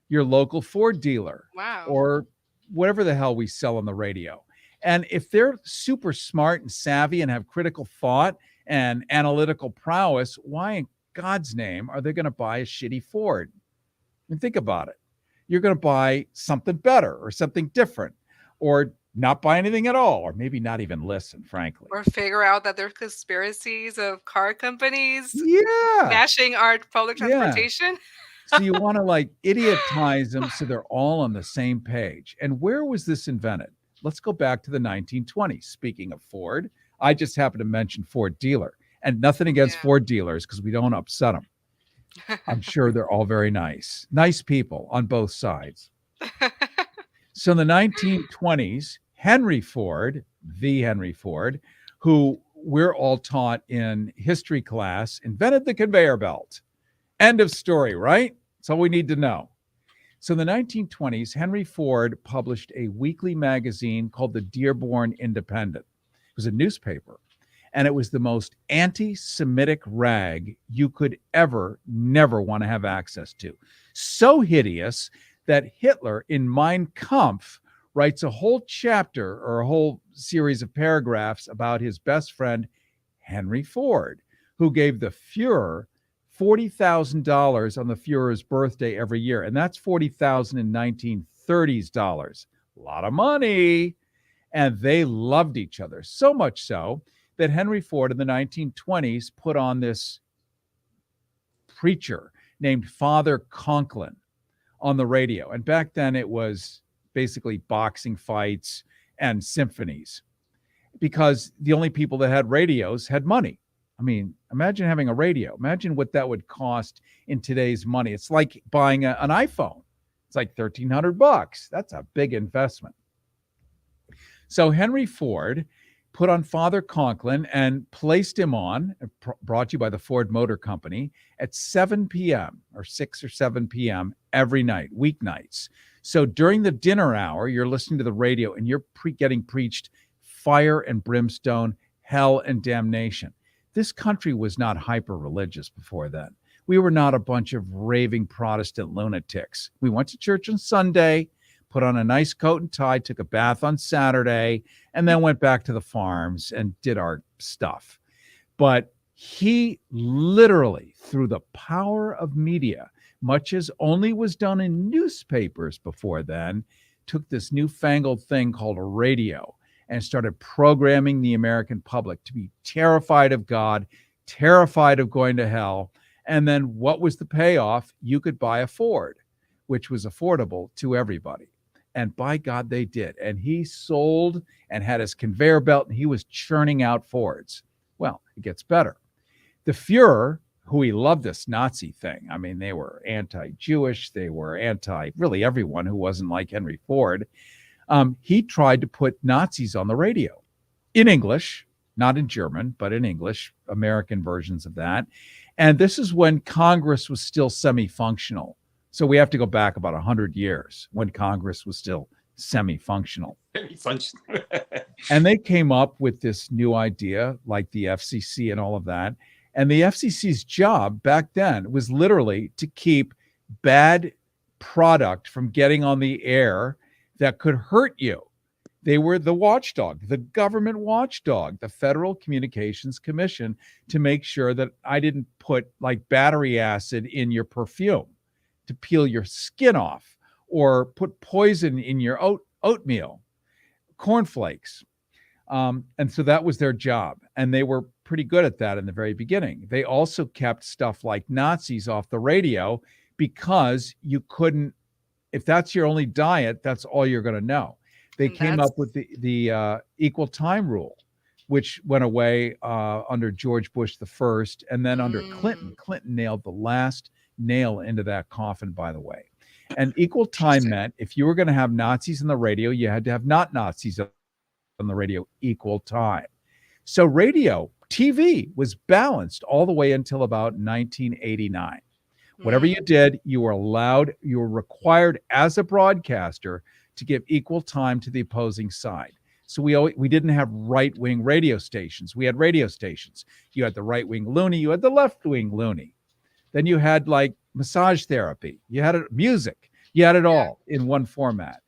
your local Ford dealer, Wow. or whatever the hell we sell on the radio. And if they're super smart and savvy and have critical thought and analytical prowess, why in God's name are they going to buy a shitty Ford? I mean, think about it. You're going to buy something better or something different, or not buy anything at all, or maybe not even listen, frankly. Or figure out that there's conspiracies of car companies Yeah. smashing our public Yeah. transportation. So you want to like idiotize them so they're all on the same page. And where was this invented? Let's go back to the 1920s. Speaking of Ford, I just happened to mention Ford dealer, and nothing against Yeah. Ford dealers because we don't upset them. I'm sure they're all very nice people on both sides. So in the 1920s, Henry Ford, the Henry Ford, who we're all taught in history class, invented the conveyor belt. End of story, right? That's all we need to know. So in the 1920s, Henry Ford published a weekly magazine called the Dearborn Independent. It was a newspaper, and it was the most anti-Semitic rag you could never want to have access to. So hideous that Hitler in Mein Kampf writes a whole chapter or a whole series of paragraphs about his best friend, Henry Ford, who gave the Fuhrer $40,000 on the Fuhrer's birthday every year. And that's $40,000 in 1930s dollars. A lot of money. And they loved each other, so much so that Henry Ford in the 1920s put on this preacher named Father Conklin on the radio. And back then it was basically boxing fights and symphonies, because the only people that had radios had money. I mean, imagine having a radio. Imagine what that would cost in today's money. It's like buying an iPhone. It's like $1,300. That's a big investment. So Henry Ford put on Father Conklin and placed him on, brought to you by the Ford Motor Company, at 7 p.m. or 6 or 7 p.m. every night, weeknights. So during the dinner hour, you're listening to the radio and you're getting preached fire and brimstone, hell and damnation. This country was not hyper-religious before then. We were not a bunch of raving Protestant lunatics. We went to church on Sunday, put on a nice coat and tie, took a bath on Saturday, and then went back to the farms and did our stuff. But he literally, through the power of media, much as only was done in newspapers before then, took this newfangled thing called a radio and started programming the American public to be terrified of God, terrified of going to hell. And then what was the payoff? You could buy a Ford, which was affordable to everybody. And by God, they did. And he sold and had his conveyor belt, and he was churning out Fords. Well, it gets better. The Fuhrer, who he loved this Nazi thing. I mean, they were anti-Jewish. They were really everyone who wasn't like Henry Ford. He tried to put Nazis on the radio in English, not in German, but in English, American versions of that. And this is when Congress was still semi-functional. So we have to go back about 100 years when Congress was still semi-functional. And they came up with this new idea, like the FCC and all of that. And the FCC's job back then was literally to keep bad product from getting on the air that could hurt you. They were the watchdog, the government watchdog, the Federal Communications Commission, to make sure that I didn't put like battery acid in your perfume to peel your skin off, or put poison in your oatmeal, cornflakes. And so that was their job. And they were pretty good at that in the very beginning. They also kept stuff like Nazis off the radio because you couldn't, if that's your only diet, that's all you're going to know. They And came that's up with the equal time rule, which went away under George Bush the first, and then under Clinton. mm, Clinton nailed the last nail into that coffin, by the way. And equal time interesting. meant if you were going to have Nazis on the radio, you had to have not Nazis on the radio equal time. So radio, TV was balanced all the way until about 1989. Whatever Mm, you did, you were allowed, you were required as a broadcaster to give equal time to the opposing side. So we didn't have right-wing radio stations. We had radio stations. You had the right-wing loony, you had the left-wing loony. Then you had like massage therapy. You had music. You had it yeah. all in one format.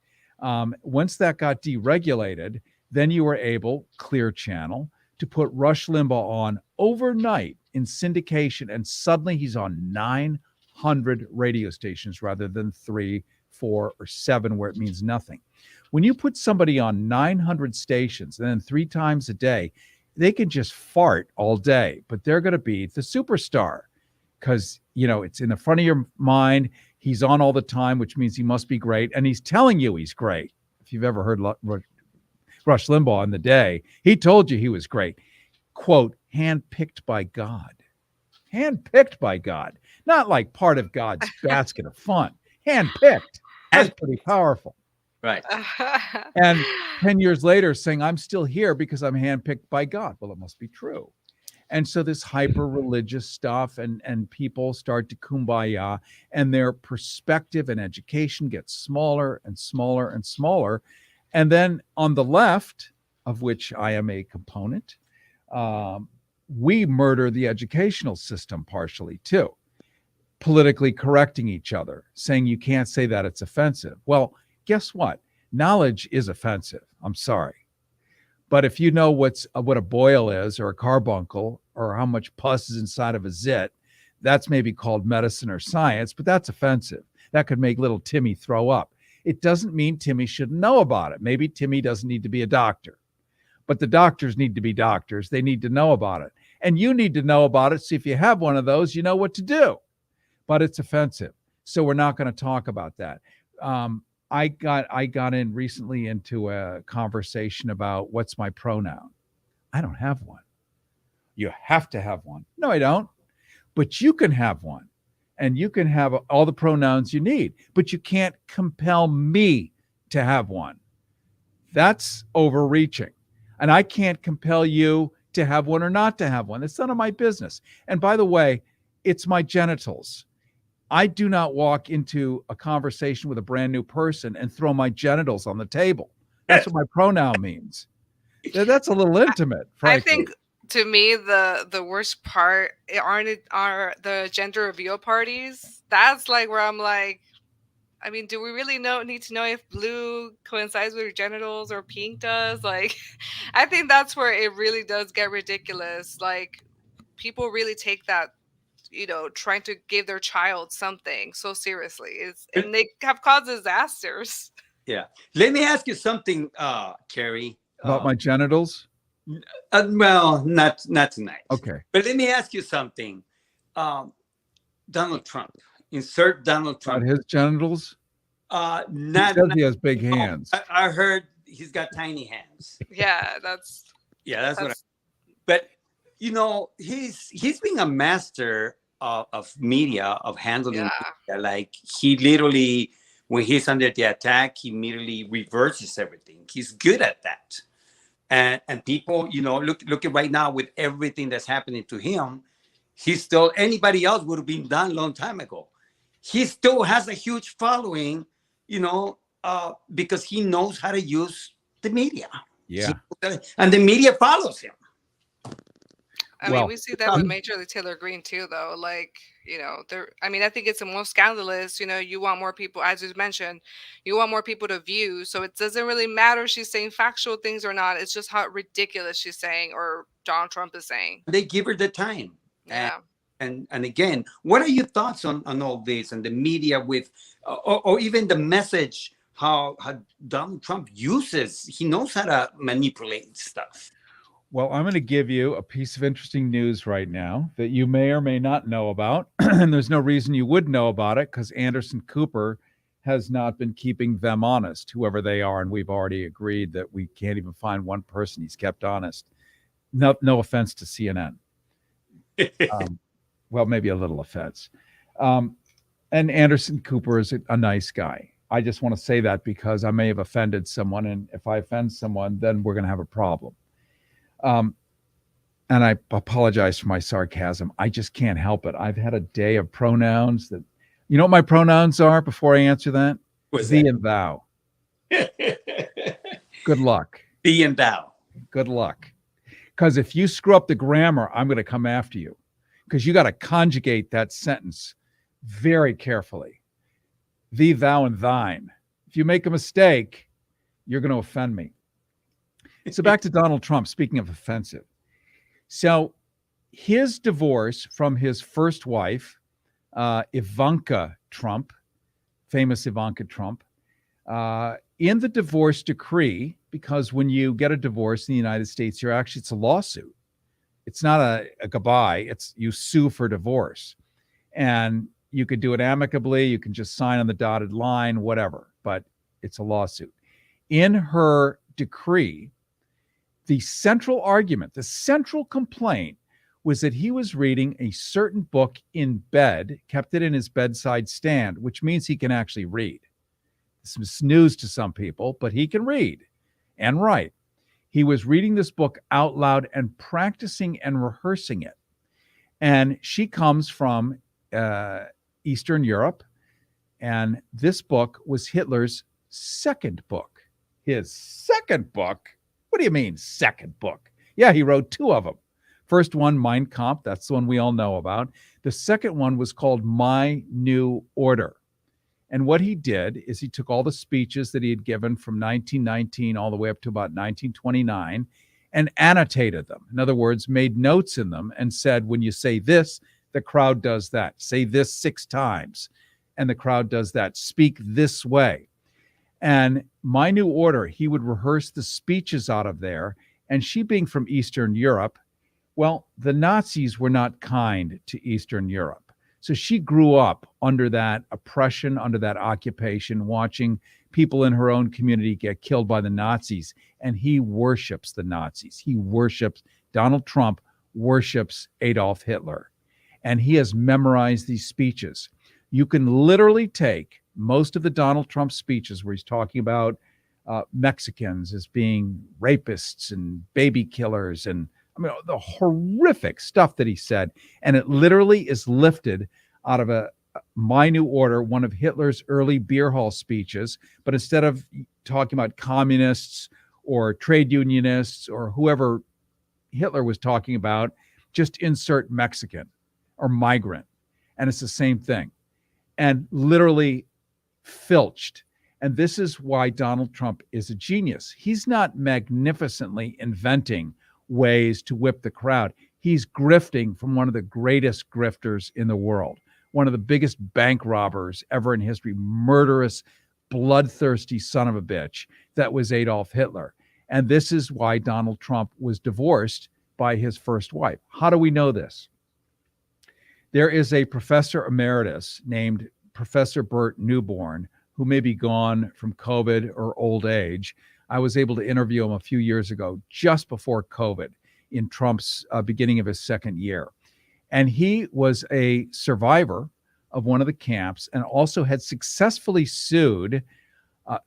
Once that got deregulated, then you were able, Clear Channel, to put Rush Limbaugh on overnight in syndication, and suddenly he's on 900 radio stations rather than 3, 4, or 7, where it means nothing. When you put somebody on 900 stations and then 3 times a day, they can just fart all day, but they're going to be the superstar because, it's in the front of your mind. He's on all the time, which means he must be great. And he's telling you he's great. If you've ever heard Rush Limbaugh in the day, he told you he was great. Quote, handpicked by God. Handpicked by God. Not like part of God's basket of fun. Handpicked. That's pretty powerful. Right. And 10 years later saying, I'm still here because I'm handpicked by God. Well, it must be true. And so this hyper religious stuff and people start to kumbaya, and their perspective and education gets smaller and smaller and smaller. And then on the left, of which I am a component, we murder the educational system partially too, politically correcting each other, saying you can't say that, it's offensive. Well, guess what? Knowledge is offensive. I'm sorry. But if you know what a boil is, or a carbuncle, or how much pus is inside of a zit, that's maybe called medicine or science, but that's offensive. That could make little Timmy throw up. It doesn't mean Timmy shouldn't know about it. Maybe Timmy doesn't need to be a doctor, but the doctors need to be doctors. They need to know about it. And you need to know about it. So if you have one of those, you know what to do, but it's offensive. So we're not going to talk about that. I got in recently into a conversation about what's my pronoun. I don't have one. You have to have one. No, I don't. But you can have one. And you can have all the pronouns you need, but you can't compel me to have one. That's overreaching. And I can't compel you to have one or not to have one. It's none of my business. And by the way, it's my genitals. I do not walk into a conversation with a brand new person and throw my genitals on the table. That's what my pronoun means. That's a little intimate, I frankly. think to me the worst part are the gender reveal parties. That's like where I'm like, I mean, do we really need to know if blue coincides with your genitals or pink does? Like, I think that's where it really does get ridiculous. Like, people really take that, trying to give their child something so seriously. And they have caused disasters. Yeah. Let me ask you something, Carrie. About my genitals? Well, not tonight. Okay. But let me ask you something. Donald Trump. Insert Donald About Trump. his genitals? He Not. says he has big hands. I heard he's got tiny hands. Yeah, that's what. But he's being a master of media, of handling media. Like, he literally, when he's under the attack, he immediately reverses everything. He's good at that. And people, look at right now with everything that's happening to him. He's still, anybody else would have been done a long time ago. He still has a huge following, because he knows how to use the media. Yeah. And the media follows him. I mean, we see that with Major League Taylor Green too, though. Like, I think it's the most scandalous. You want more people, as you mentioned, you want more people to view. So it doesn't really matter if she's saying factual things or not. It's just how ridiculous she's saying, or Donald Trump is saying. They give her the time. Yeah. And again, what are your thoughts on all this and the media with, or even the message, how Donald Trump he knows how to manipulate stuff. Well, I'm going to give you a piece of interesting news right now that you may or may not know about. And there's no reason you would know about it because Anderson Cooper has not been keeping them honest, whoever they are. And we've already agreed that we can't even find one person he's kept honest. No offense to CNN. Well, maybe a little offense. And Anderson Cooper is a nice guy. I just want to say that because I may have offended someone. And if I offend someone, then we're going to have a problem. And I apologize for my sarcasm. I just can't help it. I've had a day of pronouns that, you know what my pronouns are before I answer that? Thee and thou. Good luck. Thee and thou. Good luck. Because if you screw up the grammar, I'm going to come after you. Because you got to conjugate that sentence very carefully. Thee, thou, and thine. If you make a mistake, you're going to offend me. So back to Donald Trump, speaking of offensive. So his divorce from his first wife, Ivanka Trump, famous Ivanka Trump, in the divorce decree, because when you get a divorce in the United States, it's a lawsuit. It's not a goodbye. It's you sue for divorce. And you could do it amicably. You can just sign on the dotted line, whatever, but it's a lawsuit. In her decree, the central argument, the central complaint was that he was reading a certain book in bed, kept it in his bedside stand, which means he can actually read. This is news to some people, but he can read and write. He was reading this book out loud and practicing and rehearsing it. And she comes from Eastern Europe, and this book was Hitler's second book. His second book? What do you mean, second book? Yeah, he wrote two of them. First one, Mein Kampf, that's the one we all know about. The second one was called My New Order. And what he did is he took all the speeches that he had given from 1919 all the way up to about 1929 and annotated them. In other words, made notes in them and said, when you say this, the crowd does that. Say this 6 times, and the crowd does that. Speak this way. And My New Order, he would rehearse the speeches out of there. And she being from Eastern Europe, well, the Nazis were not kind to Eastern Europe. So she grew up under that oppression, under that occupation, watching people in her own community get killed by the Nazis. And he worships the Nazis. Donald Trump worships Adolf Hitler. And he has memorized these speeches. You can literally take most of the Donald Trump speeches where he's talking about Mexicans as being rapists and baby killers and the horrific stuff that he said. And it literally is lifted out of My New Order, one of Hitler's early beer hall speeches. But instead of talking about communists or trade unionists or whoever Hitler was talking about, just insert Mexican or migrant. And it's the same thing. And literally filched. And this is why Donald Trump is a genius. He's not magnificently inventing ways to whip the crowd. He's grifting from one of the greatest grifters in the world, one of the biggest bank robbers ever in history, murderous, bloodthirsty son of a bitch. That was Adolf Hitler. And this is why Donald Trump was divorced by his first wife. How do we know this? There is a professor emeritus named Professor Bert Newborn, who may be gone from COVID or old age. I was able to interview him a few years ago, just before COVID, in Trump's beginning of his second year. And he was a survivor of one of the camps and also had successfully sued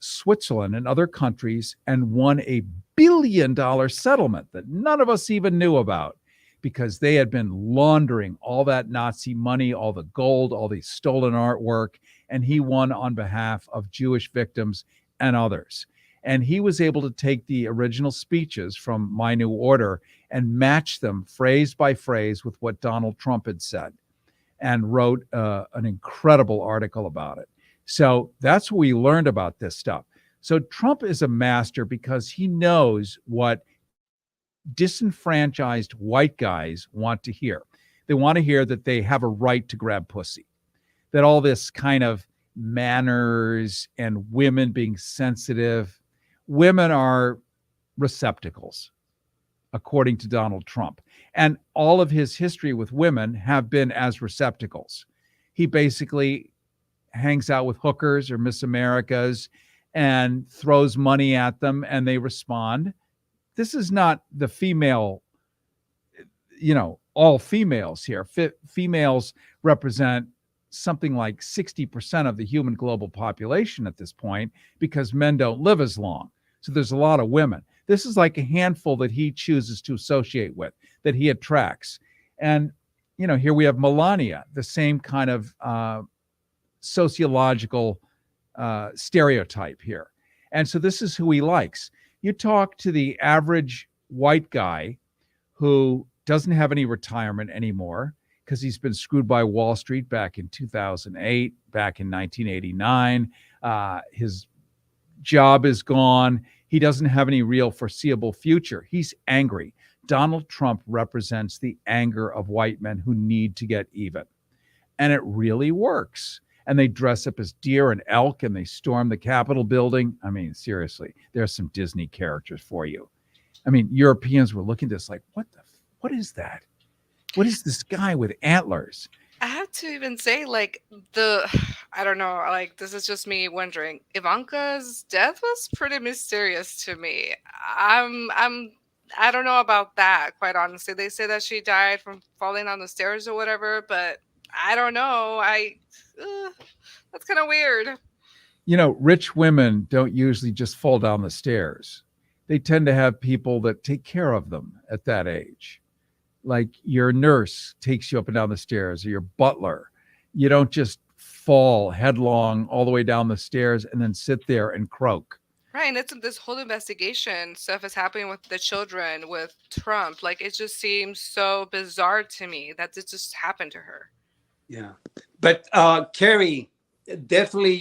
Switzerland and other countries and won $1 billion settlement that none of us even knew about, because they had been laundering all that Nazi money, all the gold, all the stolen artwork, and he won on behalf of Jewish victims and others. And he was able to take the original speeches from My New Order and match them phrase by phrase with what Donald Trump had said, and wrote an incredible article about it. So that's what we learned about this stuff. So Trump is a master because he knows what disenfranchised white guys want to hear. They want to hear that they have a right to grab pussy, that all this kind of manners and women being sensitive, women are receptacles, according to Donald Trump. And all of his history with women have been as receptacles. He basically hangs out with hookers or Miss Americas and throws money at them and they respond. This is not the female, all females here. Females represent something like 60% of the human global population at this point because men don't live as long. So there's a lot of women. This is like a handful that he chooses to associate with, that he attracts. And, here we have Melania, the same kind of sociological stereotype here. And so this is who he likes. You talk to the average white guy who doesn't have any retirement anymore because he's been screwed by Wall Street back in 2008, back in 1989. His job is gone. He doesn't have any real foreseeable future. He's angry. Donald Trump represents the anger of white men who need to get even. And it really works. And they dress up as deer and elk and they storm the Capitol building. I mean, seriously, there's some Disney characters for you. I mean, Europeans were looking at this like, what is that? What is this guy with antlers? I have to even say, like, I don't know, like, this is just me wondering. Ivanka's death was pretty mysterious to me. I don't know about that, quite honestly. They say that she died from falling on the stairs or whatever, but I don't know. That's kind of weird. Rich women don't usually just fall down the stairs. They tend to have people that take care of them at that age. Like your nurse takes you up and down the stairs or your butler. You don't just fall headlong all the way down the stairs and then sit there and croak. Right, and it's this whole investigation stuff is happening with the children, with Trump. Like, it just seems so bizarre to me that this just happened to her. Yeah. But Carrie, definitely,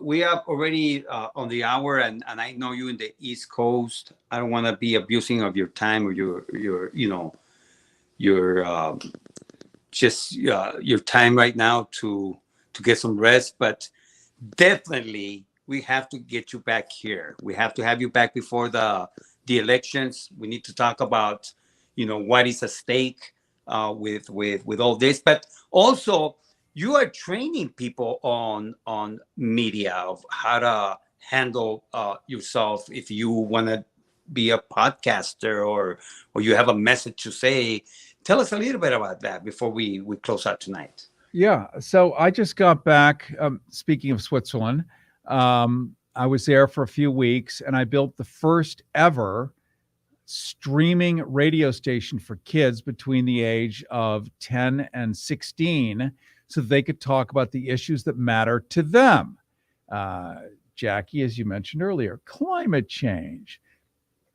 we are already on the hour, and I know you in the East Coast. I don't want to be abusing of your time or your just your time right now to get some rest. But definitely, we have to get you back here. We have to have you back before the elections. We need to talk about what is at stake with all this, but also you are training people on media of how to handle yourself if you want to be a podcaster or you have a message to say. Tell us a little bit about that before we close out tonight. Yeah. So I just got back. Speaking of Switzerland, I was there for a few weeks and I built the first ever streaming radio station for kids between the age of 10 and 16 so they could talk about the issues that matter to them. Jackie, as you mentioned earlier, climate change,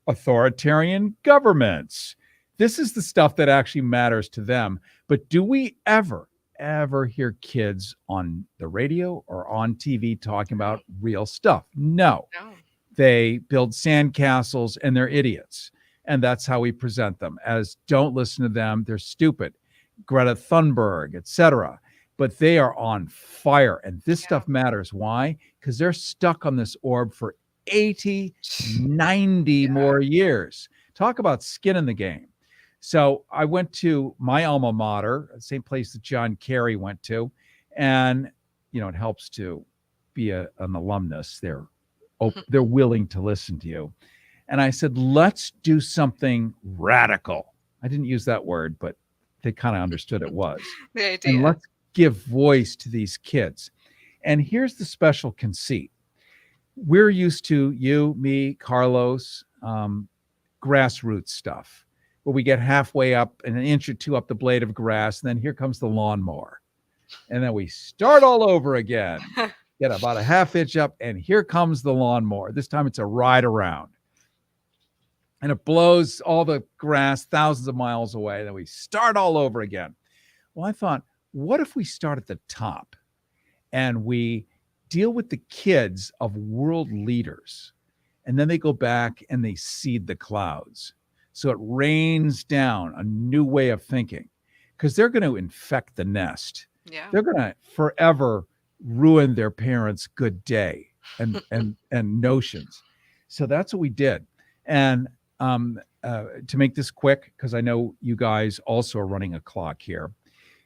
authoritarian governments. This is the stuff that actually matters to them. But do we ever hear kids on the radio or on TV talking about real stuff? No. They build sandcastles and they're idiots. And that's how we present them as don't listen to them. They're stupid. Greta Thunberg, etc. But they are on fire. And this stuff matters. Why? Because they're stuck on this orb for 80, 90 more years. Talk about skin in the game. So I went to my alma mater, the same place that John Kerry went to. And, it helps to be an alumnus. They're willing to listen to you. And I said, let's do something radical. I didn't use that word, but they kind of understood it was. The idea. And let's give voice to these kids. And here's the special conceit. We're used to, you, me, Carlos, grassroots stuff, where we get halfway up and an inch or two up the blade of grass, and then here comes the lawnmower. And then we start all over again, get about a half inch up, and here comes the lawnmower. This time it's a ride around. And it blows all the grass thousands of miles away. And then we start all over again. Well, I thought, what if we start at the top and we deal with the kids of world leaders, and then they go back and they seed the clouds. So it rains down a new way of thinking, because they're going to infect the nest. Yeah. They're going to forever ruin their parents' good day and notions. So that's what we did. And to make this quick, because I know you guys also are running a clock here.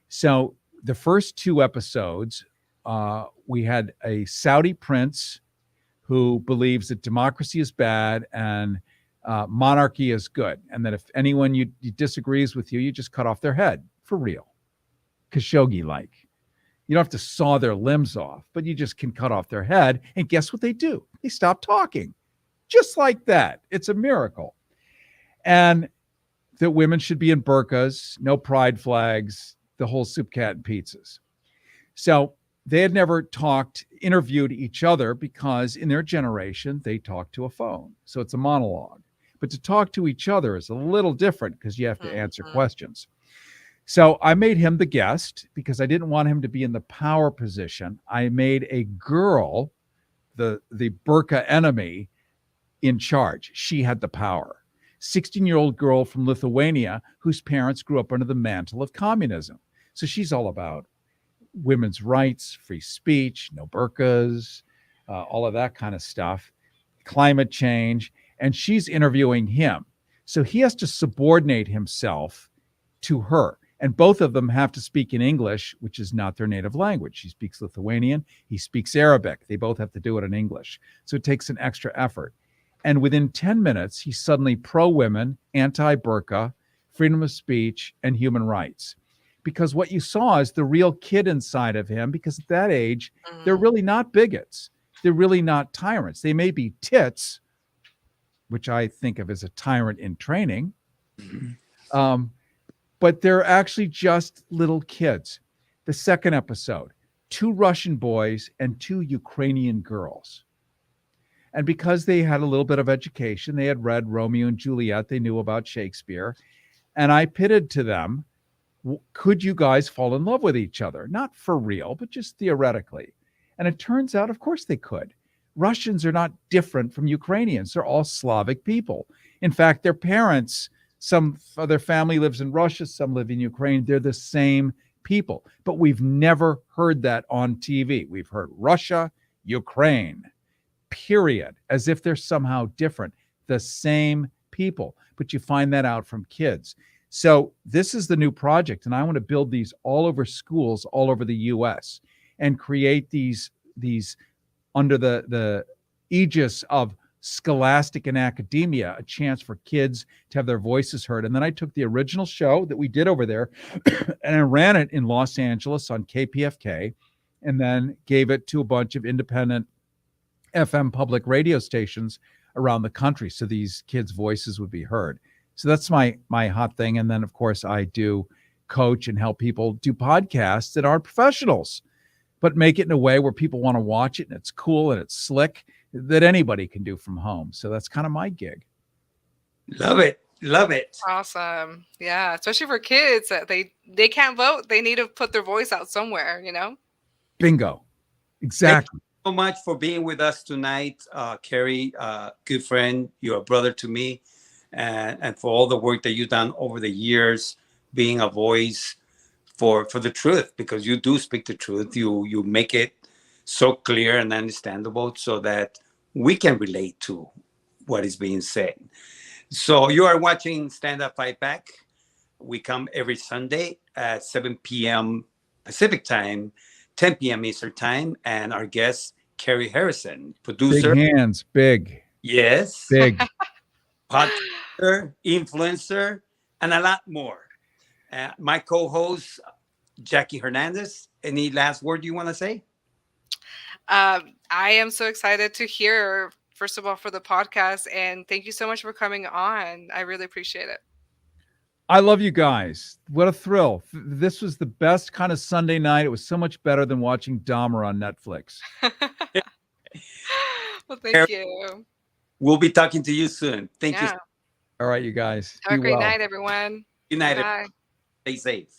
So the first two episodes, we had a Saudi prince who believes that democracy is bad and monarchy is good, and that if anyone you disagrees with you, you just cut off their head for real, Khashoggi like. You don't have to saw their limbs off, but you just can cut off their head. And guess what they do? They stop talking, just like that. It's a miracle. And that women should be in burqas, no pride flags, the whole soup, cat, and pizzas. So they had never interviewed each other, because in their generation, they talk to a phone. So it's a monologue. But to talk to each other is a little different, because you have to answer questions. So I made him the guest because I didn't want him to be in the power position. I made a girl, the burqa enemy, in charge. She had the power. 16-year-old girl from Lithuania whose parents grew up under the mantle of communism. So she's all about women's rights, free speech, no burqas, all of that kind of stuff, climate change. And she's interviewing him. So he has to subordinate himself to her. And both of them have to speak in English, which is not their native language. She speaks Lithuanian. He speaks Arabic. They both have to do it in English. So it takes an extra effort. And within 10 minutes, he's suddenly pro-women, anti-burqa, freedom of speech, and human rights. Because what you saw is the real kid inside of him, because at that age, they're really not bigots. They're really not tyrants. They may be tits, which I think of as a tyrant in training. But they're actually just little kids. The second episode, 2 Russian boys and 2 Ukrainian girls. And because they had a little bit of education, they had read Romeo and Juliet, they knew about Shakespeare. And I pitted to them, could you guys fall in love with each other? Not for real, but just theoretically. And it turns out, of course they could. Russians are not different from Ukrainians. They're all Slavic people. In fact, their parents, some of their family lives in Russia, some live in Ukraine. They're the same people. But we've never heard that on TV. We've heard Russia, Ukraine, period, as if they're somehow different. The same people. But you find that out from kids. So this is the new project, and I want to build these all over schools all over the U.S. and create these under the aegis of scholastic and academia, a chance for kids to have their voices heard. And then I took the original show that we did over there and I ran it in Los Angeles on KPFK, and then gave it to a bunch of independent FM public radio stations around the country so these kids' voices would be heard. So that's my hot thing. And then, of course, I do coach and help people do podcasts that aren't professionals, but make it in a way where people want to watch it and it's cool and it's slick, that anybody can do from home. So that's kind of my gig. Love it. Love it. Awesome. Yeah, especially for kids that they can't vote. They need to put their voice out somewhere, you know? Bingo. Exactly. Thank you so much for being with us tonight, Kerry, good friend. You're a brother to me. And for all the work that you've done over the years, being a voice for the truth, because you do speak the truth. You make it so clear and understandable so that we can relate to what is being said. So you are watching Stand Up Fight Back. We come every Sunday at 7 p.m. Pacific time, 10 p.m. Eastern time. And our guest, Kerry Harrison, producer. Big hands, big. Yes. Big. Podcaster, influencer, and a lot more. My co-host, Jackie Hernandez. Any last word you want to say? I am so excited to hear, first of all, for the podcast. And thank you so much for coming on. I really appreciate it. I love you guys. What a thrill. This was the best kind of Sunday night. It was so much better than watching Dahmer on Netflix. Well, thank you. We'll be talking to you soon. Thank you. All right, you guys. Have a great night, everyone. Good night. Bye. Stay safe.